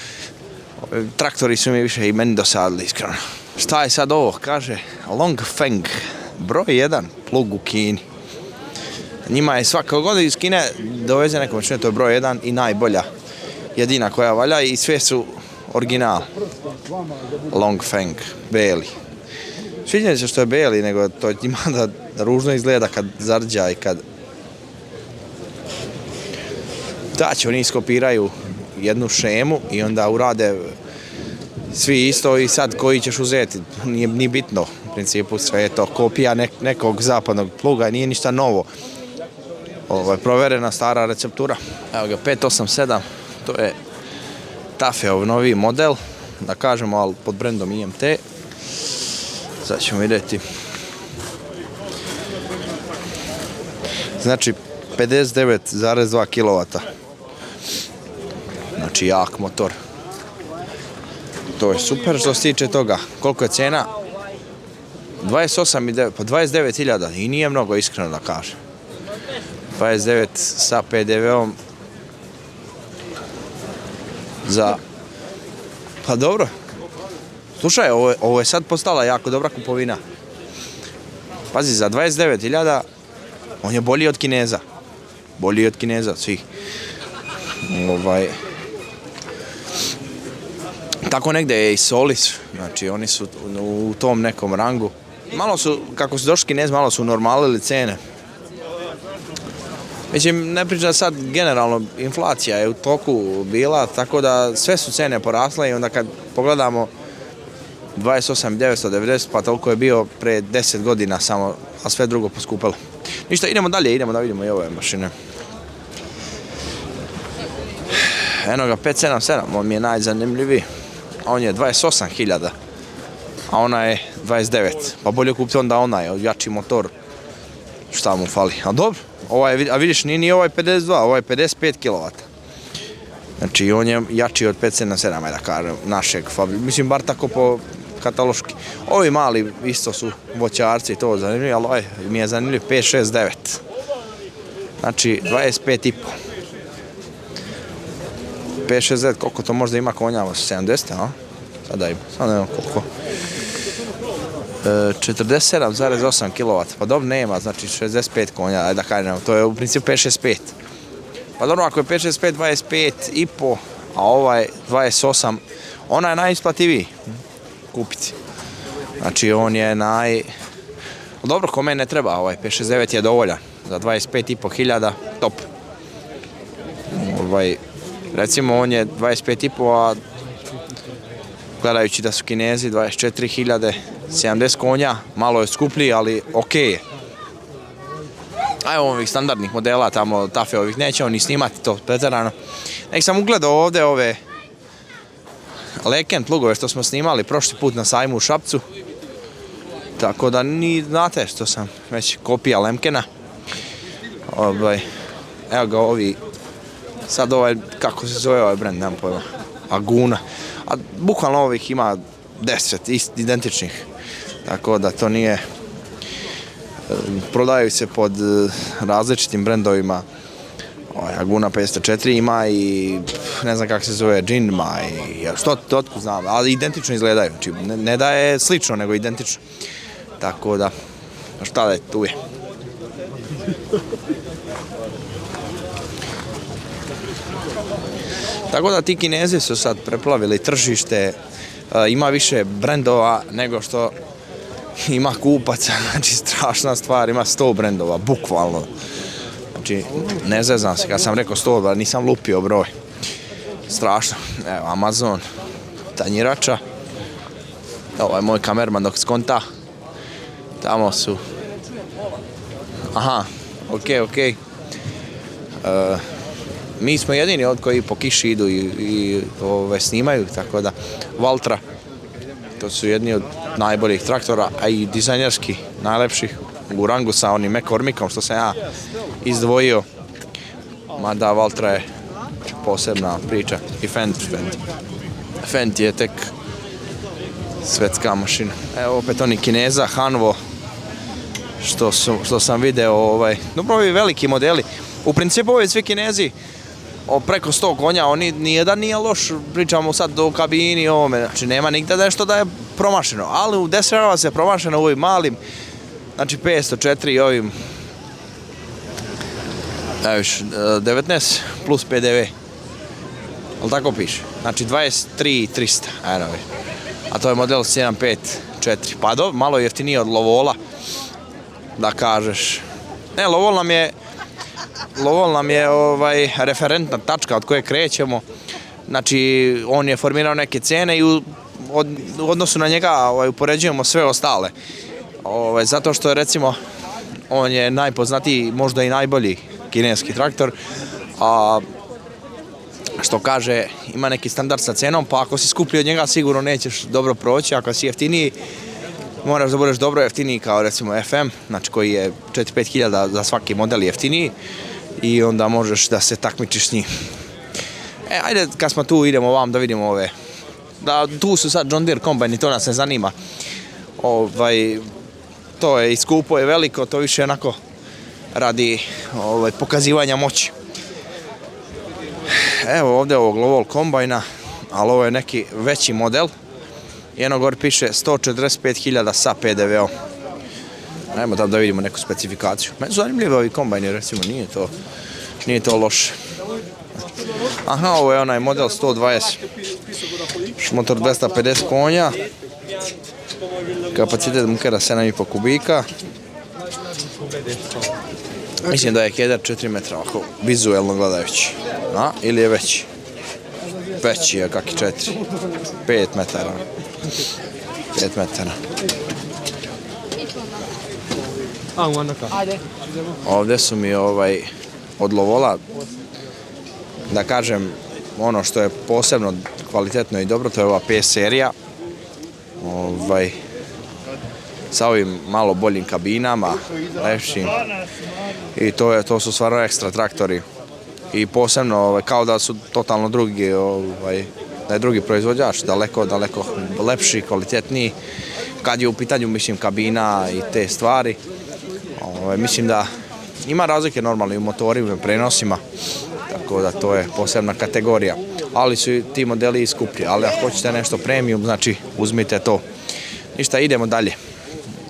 Traktori su mi više i meni dosadili, iskreno. Šta je sad ovo? Kaže Longfeng, broj 1, plug u Kini. Njima je svaka godina iz Kine doveze neka mašina, to je broj 1 i najbolja. Jedina koja valja i sve su original. Longfeng, Bailey. Sviđa se što je Bailey, nego to ima da ružno izgleda kad zarđa i kad... Znači, oni iskopiraju jednu šemu i onda urade svi isto i sad koji ćeš uzeti, nije bitno. U principu sve je to kopija nekog zapadnog pluga, nije ništa novo. Ovo je proverena stara receptura. Evo ga, 587, to je Tafeov novi model, da kažemo, ali pod brendom IMT. Sad ćemo vidjeti. Znači, 59,2 kW. Znači, jak motor. To je super što se tiče toga. Koliko je cena? 28.900, pa 29.000 i nije mnogo, iskreno da kažem. 29 sa PDV-om za... Pa dobro. Slušaj, ovo je sad postala jako dobra kupovina. Pazi, za 29.000 on je bolji od Kineza. Bolji od Kineza, svih. Tako negde je i Solis, znači oni su u tom nekom rangu. Malo su, kako su došli Kinezi, malo su normalili cene. Mislim, ne pričam sad generalno, inflacija je u toku bila, tako da sve su cene porasle i onda kad pogledamo 28.990, pa toliko je bio pre 10 godina samo, a sve drugo poskupilo. Ništa, idemo dalje, idemo da vidimo i ove mašine. Eno ga, 577, on mi je najzanimljiviji. On je 28.000, a ona je 29. Pa bolje kupiti onda onaj, jači motor. Šta mu fali? A dobro, a vidiš, nije ovaj 52, ovaj je 55 kW. Znači, on je jači od 577, ajde da kažem, našeg fabrika. Mislim, bar tako po kataloški. Ovi mali isto su voćarci i to zanimljivi, ali ovaj mi je zanimljiv 569. Znači, 25,5. 569, koliko to možda ima konja? 70, a? Sada ima, sad nema koliko. 47,8 kW, pa dobro nema, znači 65 konja, ajde da kažem, to je u principu 565. Pa dobro, ako je 565, 25,5, a ovaj 28, ona je najisplativiji kupiti. Znači on je Dobro, kome ne treba, ovaj 569 je dovoljan, za 25.500, top. Recimo on je 25,5, a gledajući da su Kinezi 24.000, 70 konja, malo je skuplji, ali okej je. A evo ovih standardnih modela, tamo Tafeovih, nećemo ni snimati to pretjerano. Nek sam ugledao ovdje ove Leken plugove što smo snimali prošli put na sajmu u Šapcu. Tako da ni znate što sam već kopija Lemkena. Evo ga ovi, sad ovaj, kako se zove ovaj brand, nemam pojma, Aguna. A bukvalno ovih ima 10 identičnih, tako da to nije, prodaju se pod različitim brendovima. Aguna 504 ima i ne znam kako se zove, Jinma i što otkud znam, ali identično izgledaju, znači ne da je slično, nego identično. Tako da, šta da je, tu je. Tako da ti Kinezi su sad preplavili tržište, ima više brendova nego što ima kupaca, znači strašna stvar, ima 100 brendova, bukvalno. Znači, ne zezam se, kad sam rekao 100, nisam lupio broj. Strašno. Evo, Amazon, tanjirača. Ovo je moj kamerman dok skonta. Tamo su. Aha, okej. Mi smo jedini od koji po kiši idu i snimaju, tako da Valtra, to su jedni od najboljih traktora, a i dizajnerski najlepših u rangu sa onim McCormickom što sam ja izdvojio. Mada Valtra je posebna priča i Fendt je tek svetska mašina. Evo opet oni Kineza, Hanwo, što sam video, dobro, ovi veliki modeli. U principu ovi svi Kinezi preko 100 konja, oni nijedan nije loš, pričamo sad o kabini i ovome, znači nema nigde nešto da je promašeno, ali u dešava se promašeno u ovim malim, znači 504 i ovim Eviš, 19 plus PDV. Ali tako piše. Znači 23.300. A to je model 754. Pa dobro, malo jeftiniji od Lovola. Da kažeš. Ne, Lovol nam je referentna tačka od koje krećemo. Znači, on je formirao neke cene i u odnosu na njega upoređujemo sve ostale. Zato što, recimo, on je najpoznatiji, možda i najbolji kineski traktor, a što kaže, ima neki standard sa cenom, pa ako si skuplji od njega sigurno nećeš dobro proći, ako si jeftiniji, moraš da budeš dobro jeftiniji kao recimo FM, znači koji je 4-5 hiljada za svaki model jeftiniji i onda možeš da se takmičiš s njim. Ajde, kad smo tu, idemo vam da vidimo ove. Tu su sad John Deere kombajni, to nas ne zanima. To je i skupo, je veliko, to više onako radi pokazivanja moći. Evo ovdje ovog Lovol kombajna, ali ovo je neki veći model. Jedno gore piše 145.000 sa PDV-om. Ajmo da vidimo neku specifikaciju. Meni su zanimljivi ovi kombajni, recimo, nije to loše. Aha, ovo je onaj model 120. Motor 250 konja. Kapacitet munkera 7,5 kubika. Mislim da je header 4 metra, ovako, vizuelno gledajući. Ili je veći? Veći je, kaki 4. 5 metara. 5 metara. Ovdje su mi od Lovola, da kažem, ono što je posebno kvalitetno i dobro, to je ova PS serija. Sa ovim malo boljim kabinama, lepšim. I to su stvarno ekstra traktori. I posebno, kao da su totalno drugi, da je drugi proizvođač, daleko lepši, kvalitetniji. Kad je u pitanju, mislim, kabina i te stvari, mislim da ima razlike normalno i u motorima i prenosima, tako da to je posebna kategorija. Ali su i ti modeli skuplji, ali ako hoćete nešto premium, znači uzmite to. Ništa, idemo dalje.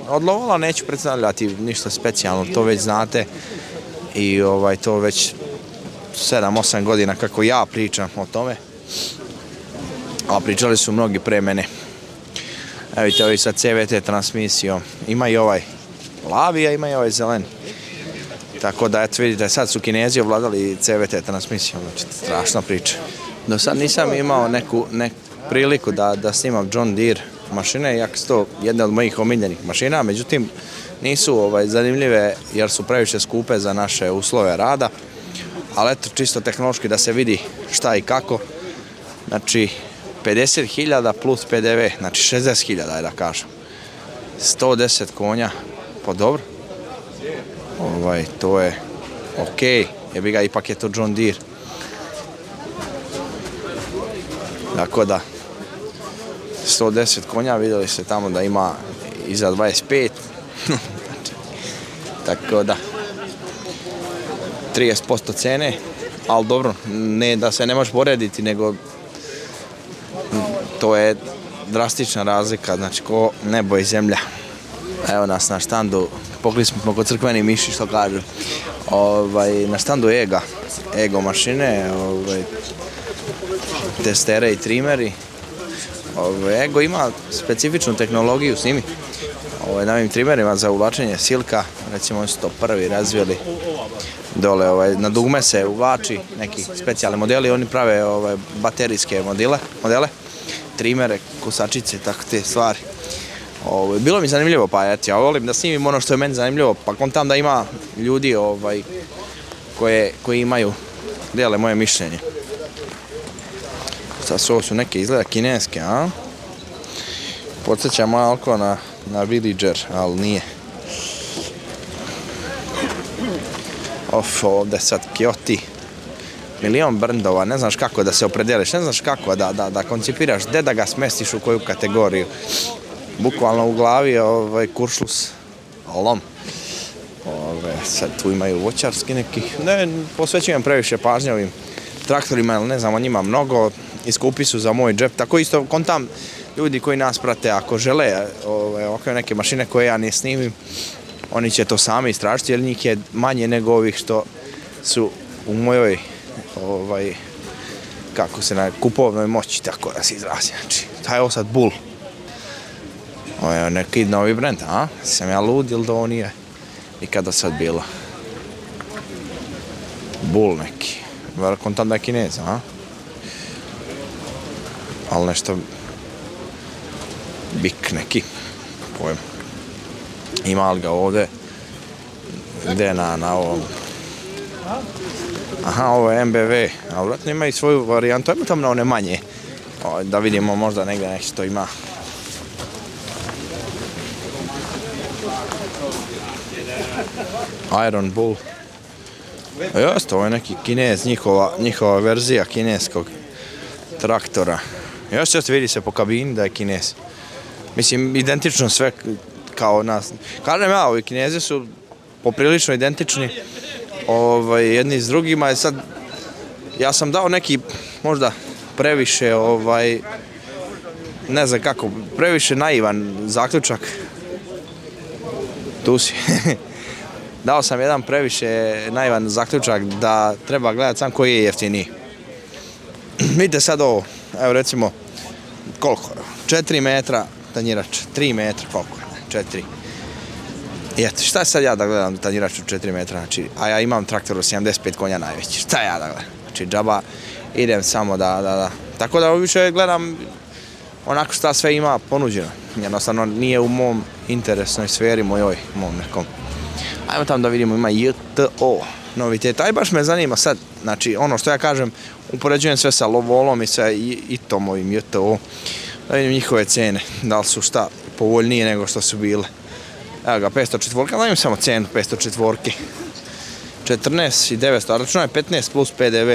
Od Lovola neću predstavljati ništa specijalno, to već znate i to već 7-8 godina kako ja pričam o tome, a pričali su mnogi pre mene. Evo vidite, ovi sa CVT transmisijom, ima i ovaj plavi, a ima i ovaj zeleni. Tako da, eto vidite, sad su Kinezi ovladali CVT transmisijom, znači strašna priča. Do sad nisam imao neku priliku da snimam John Deere mašine, iako su to jedne od mojih omiljenih mašina, međutim nisu zanimljive jer su previše skupe za naše uslove rada, ali eto, čisto tehnološki da se vidi šta i kako. Znači 50.000 plus PDV, znači 60.000 da kažem. 110 konja, pa dobro. To je okej, jebi ga, ipak je to John Deere. Tako da 110 konja, vidjeli ste tamo da ima i za 25. Tako da 30% cene, ali dobro, ne da se ne može porediti, nego to je drastična razlika, znači ko nebo i zemlja. Evo nas na štandu, pokli smo kod crkveni miši, što kažu. Na štandu Ego mašine, testere i trimeri. Ego ima specifičnu tehnologiju s njimi. Na ovim trimerima za uvlačenje silka, recimo oni su to prvi razvili. Dole na dugme se uvlači neki specijalni modeli, oni prave baterijske modele, trimere, kosačice, tako te stvari. Bilo mi zanimljivo, pa ja volim da snimim ono što je meni zanimljivo, pa kontam da ima ljudi koji imaju, dijele moje mišljenje. Sad ovo su neke izgleda kineske, a? Podsjeća malko na Villager, ali nije. Ovdje sad Kioti. Milion brendova, ne znaš kako da se opredeliš, ne znaš kako da koncipiraš, gdje da ga smestiš u koju kategoriju. Bukvalno u glavi je kuršlus, lom. Sad tu imaju voćarski neki, ne posvećujem previše pažnje ovim traktorima, jer ne znam o njima mnogo, i skupi su za moj džep. Tako isto kontam ljudi koji nas prate, ako žele ovakve neke mašine koje ja ne snimim, oni će to sami istražiti, jer njih je manje nego ovih što su u mojoj kako se na kupovnoj moći, tako da se izrazim. Znači, taj je ovo sad Bull. Ovo je neki novi brand, a? Sam ja lud ili da ovo nije nikada sad bilo. Bull neki. Vjerojatno tam da je Kinez, a? Ali nešto bik neki. Pojem. Ima li ga ovdje? Gdje na ovom? Aha, ovo je MBV, a vjerojatno ima i svoju varijantu, ajmo tamo na one manje, da vidimo možda negdje nešto ima. Iron Bull. Jeste, ovo je neki Kinez, njihova verzija kineskog traktora. Jeste, vidi se po kabini da je Kinez. Mislim, identično sve kao nas. Kažem ja, ovi Kinezi su poprilično identični jedni s drugima. Sad, ja sam dao neki možda previše, ne znam kako, previše naivan zaključak. Tu si. Dao sam jedan previše naivan zaključak da treba gledati sam koji je jeftiniji. Vidite sad ovo, evo recimo, koliko? 4 metra tanjirač, 3 metra, koliko? 4. I eto, šta sad ja da gledam tanjirač u 4 metra, znači, a ja imam traktor od 75 konja najveći, šta ja da gledam? Znači, džaba, idem samo da. Tako da više gledam onako šta sve ima ponuđeno. Jednostavno nije u mom interesnoj sferi, mom nekom. Ajmo tamo da vidimo, ima JTO novitet. Aj baš me zanima sad, znači ono što ja kažem, upoređujem sve sa Volom i sa ITom ovim JTO. Da vidim njihove cene, da li su šta povoljnije nego što su bile. Evo ga, 504, da vidim samo cenu 504. 14.900, a računa je 15 plus PDV.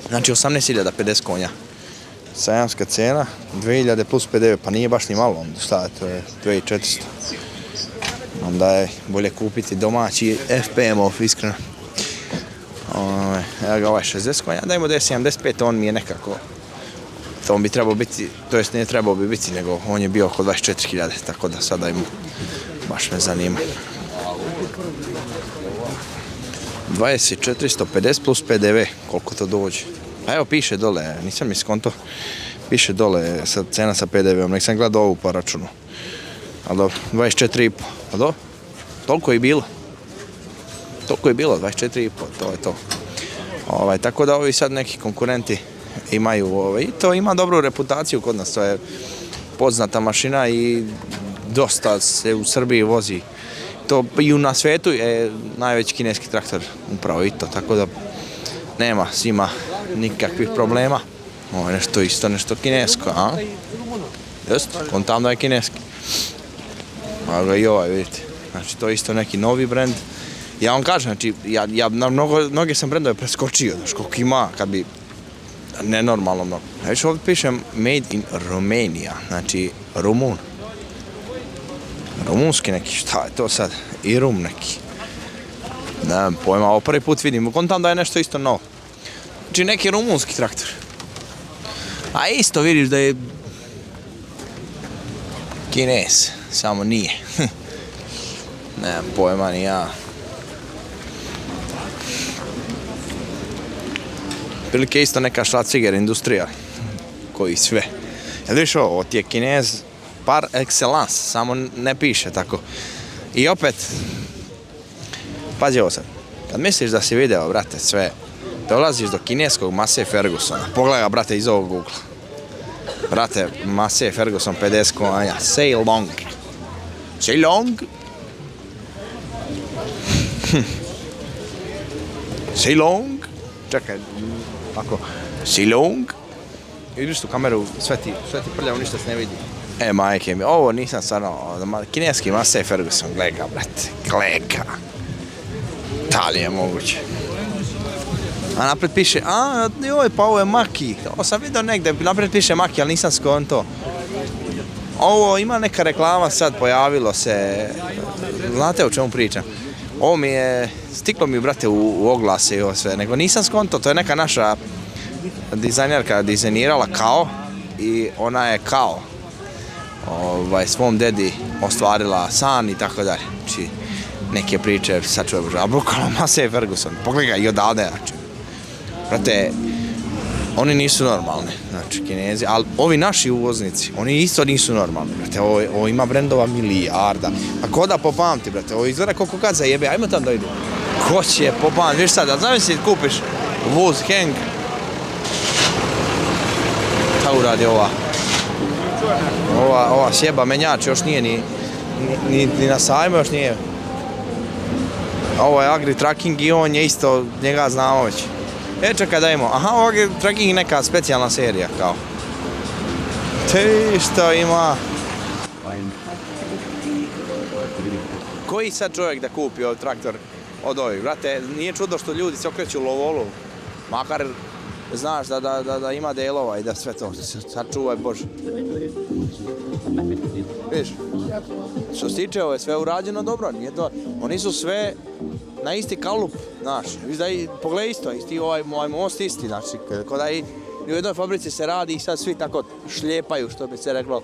Znači 18.050 konja. Sajamska cena, 2.000 plus PDV, pa nije baš ni malo, šta je, to je 2.400. Onda je bolje kupiti domaći FPM-ov, iskreno. Evo ga, ovaj 60 konja, dajmo da je 75, on mi je nekako, to on bi trebao biti, to jest nije trebao bi biti, nego on je bio oko 24.000, tako da sada im baš me zanima. 2450 plus PDV, koliko to dođe. A evo piše dole, nisam mi skonto, piše dole cena sa PDV-om, nek sam gledao ovu po računu. Ali dobro, 24,5, a dobro, toliko je bilo. Toliko je bilo, 24,5, to je to. Tako da ovi sad neki konkurenti imaju, i to ima dobru reputaciju kod nas, to je poznata mašina i dosta se u Srbiji vozi. To i na svijetu je najveći kineski traktor, upravo i to, tako da nema s njima nikakvih problema. Ovo je nešto isto, nešto kinesko, a? Jeste, on tamo da je kineski. Ali ga i ovaj, vidite. Znači, to je isto neki novi brend. Ja vam kažem, znači, ja na mnoge sam brendove preskočio, znaš, koliko ima, kad bi, nenormalno mnogo. Znači, ovdje pišem Made in Romania, znači, Rumun. Rumunski neki, šta je to sad? I Rum neki. Nemam pojma, ovo prvi put vidim, kontam da je nešto isto novo. Znači, neki rumunski traktor. A isto vidiš da je Kinez, samo nije. Nemam pojma ni ja. Prilike isto neka šlaciger industrija, koji sve. Jel vidiš ovo ti je Kinez par excellence, samo ne piše tako. I opet, pazi ovo sad, kad misliš da si video, brate, sve, dolaziš do kineskog Massey Fergusona, pogledaj, brate, iz ovog ugla. Brate, Massey Ferguson 50 konja, say long. Say long? Say long? Čekaj, ako, say long? Vidiš tu kameru, sve ti prljavo, ništa se ne vidi. Majke mi, ovo nisam stvarno, kineski Massey Ferguson, gleda, brate, gleda. Da li je moguće? A napred piše, joj, pa ovo je Maki. Ovo sam vidio negdje, napred piše Maki, ali nisam skonto. Ovo ima neka reklama sad, pojavilo se, znate o čemu pričam? Ovo mi je, stiklo mi, brate, u oglase i ovo sve, nego nisam skonto, to je neka naša dizajnerka dizajnirala kao i ona je kao svom dedi ostvarila san i tako dalje. Znači, neke priče, sad čujem, a bukvalno Massey Ferguson, pogledaj ga i odavde, znači. Brate, oni nisu normalni, znači Kinezi, ali ovi naši uvoznici, oni isto nisu normalni, brate, ovo ima brendova milijarda, a ko da popamti, brate, ovo izgleda koliko kad zajebe, ajmo tam da idu. Ko će popamti, viš sad, znam si kupiš Wuz Heng, šta uradi ova sjeba menjač, još nije ni na sajmu, još nije. Ovo je Agri Tracking i on je isto, njega znamo već. Čekaj dajmo, aha, ovo je Tracking neka specijalna serija, kao. Te što ima? Koji sad čovjek da kupi ovaj traktor od ovih? Brate, nije čudo što ljudi se okreću lovolu, makar znaš da ima delova i da sve to, sačuvaj Bože. Viš, što se tiče ovo je sve urađeno dobro, nije to, oni su sve na isti kalup, znaš, viš da i pogledaj isto, isti ovaj most isti, znači, kod da i u jednoj fabrici se radi i sad svi tako šljepaju, što bi se reklo,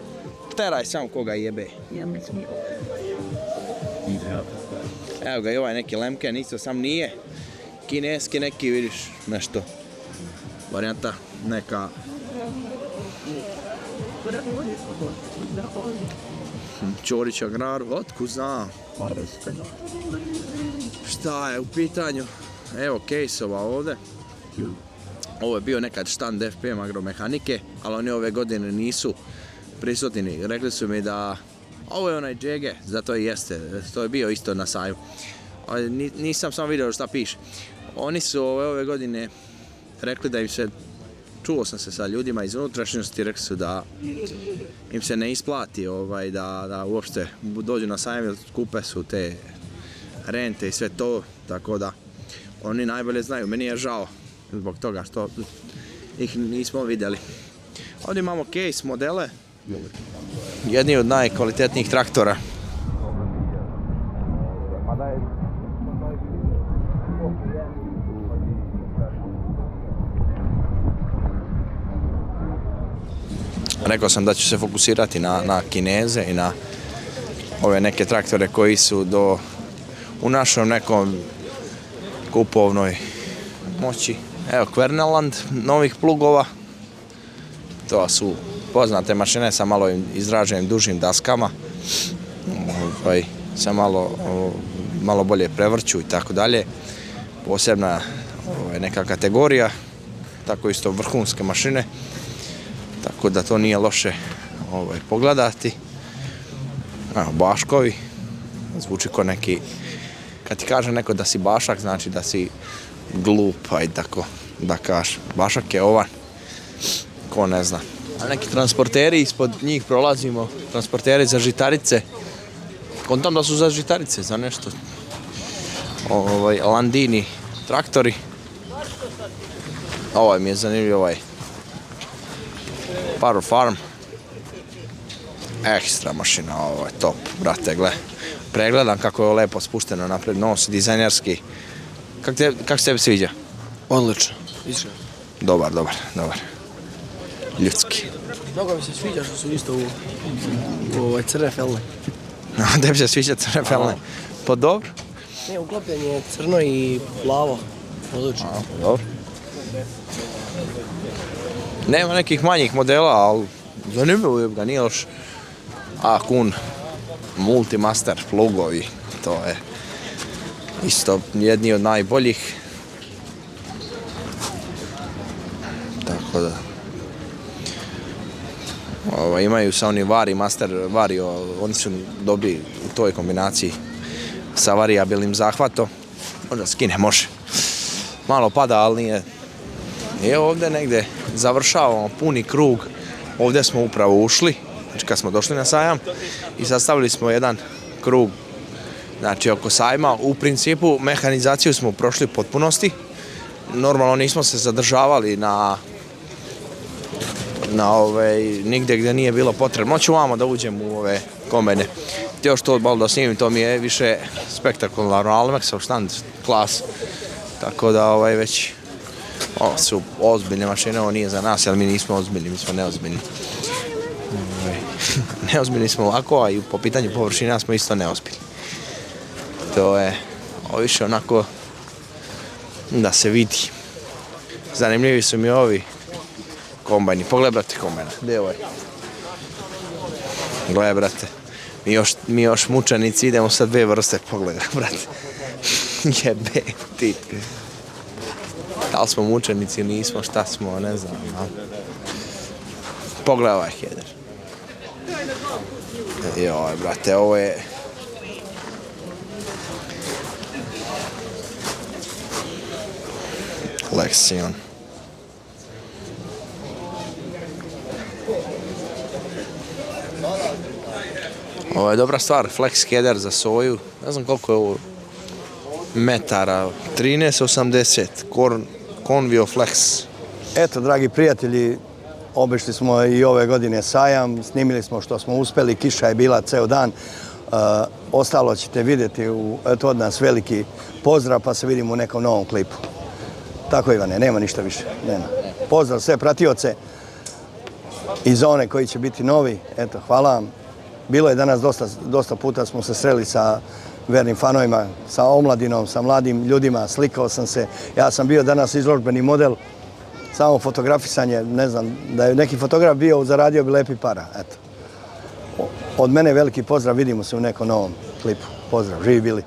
teraj sam koga jebe. Evo ga i ovaj neki Lemken, isto sam nije kineski neki, vidiš, nešto, varijanta neka. Ćorić Agrar, otkud znam. Šta je u pitanju? Evo case-ova ovdje. Ovo je bio nekad štand FPM agromehanike, ali oni ove godine nisu prisutni. Rekli su mi da ovo je onaj džege, zato i jeste, to je bio isto na sajmu. Nisam samo vidio šta piše. Oni su ove godine rekli da im se, čuo sam se sa ljudima iz unutrašnjosti, rekli su da im se ne isplati da uopšte dođu na sajam, kupe su te rente i sve to, tako da oni najbolje znaju. Meni je žao zbog toga što ih nismo vidjeli. Ovdje imamo case modele, jedni od najkvalitetnijih traktora. Rekao sam da ću se fokusirati na Kineze i na ove neke traktore koji su u našom nekom kupovnoj moći. Evo, Kverneland, novih plugova. To su poznate mašine sa malo izraženim dužim daskama. Sa malo bolje prevrću i tako dalje. Posebna neka kategorija, tako isto vrhunske mašine. Tako da to nije loše pogledati. Baškovi, zvuči ko neki, kad ti kaže neko da si bašak, znači da si glup, ajde tako da kažeš. Bašak je ovan, ko ne zna. A neki transporteri, ispod njih prolazimo, transporteri za žitarice. Kontam da su za žitarice, za nešto. Landini traktori. Ovaj mi je zanimljiv, Power Farm. Ekstra mašina, ovo je top, brate, gle. Pregledam kako je lepo spušteno napred, nos, dizajnerski. Kako se tebi sviđa? Odlično. Dobar. Ljudski. Mnogo mi se sviđa što su isto u crne felne. Tebi se sviđa crne felne? Pa dobro. Ne, uklopljen je crno i plavo. Odlično. Dobro. Nema nekih manjih modela, ali zanimljivo je ga, nije loš. Kun Multimaster plugovi, to je isto jedni od najboljih. Tako da. Imaju sa oni Vario, oni su dobri u toj kombinaciji sa variabilnim zahvatom. Možda skine, može. Malo pada, ali nije. I ovdje negdje završavamo puni krug. Ovdje smo upravo ušli, znači kad smo došli na sajam i sastavili smo jedan krug, znači oko sajma. U principu mehanizaciju smo prošli u potpunosti. Normalno nismo se zadržavali nigdje gdje nije bilo potrebno. Hoću vamo da uđem u ove kombajne. Htio što malo da snimim, to mi je više spektakularno, Almexov štand klas. Tako da već ovo su ozbiljne mašine, ovo nije za nas, ali mi nismo ozbiljni, mi smo neozbiljni. Neozbiljni smo lako, a i po pitanju površina smo isto neozbiljni. To je ovo više onako da se vidi. Zanimljivi su mi ovi kombajni. Pogledaj, brate, kombajna. Gdje je ovaj? Gledaj, brate. Mi još mučenici idemo sa dve vrste. Pogledaj, brate. Jebe ti. Da li smo mučenici, nismo, šta smo, ne znam. Pogledaj ovaj header. Joj, brate, ovo je... Lexion. Ovo je dobra stvar, flex header za soju. Ne znam koliko je ovo metara. 13,80. Convio Flex. Eto, dragi prijatelji, obišli smo i ove godine sajam, snimili smo što smo uspeli, kiša je bila ceo dan. Ostalo ćete vidjeti, eto od nas veliki pozdrav, pa se vidimo u nekom novom klipu. Tako, Ivane, nema ništa više. Nema. Pozdrav sve pratioce i za one koji će biti novi. Eto, hvala vam. Bilo je danas dosta puta smo se sreli sa vernim fanovima, sa omladinom, sa mladim ljudima, slikao sam se. Ja sam bio danas izložbeni model, samo fotografisanje, ne znam, da je neki fotograf bio, zaradio bi lepi para. Eto. Od mene veliki pozdrav, vidimo se u nekom novom klipu. Pozdrav, živi bili.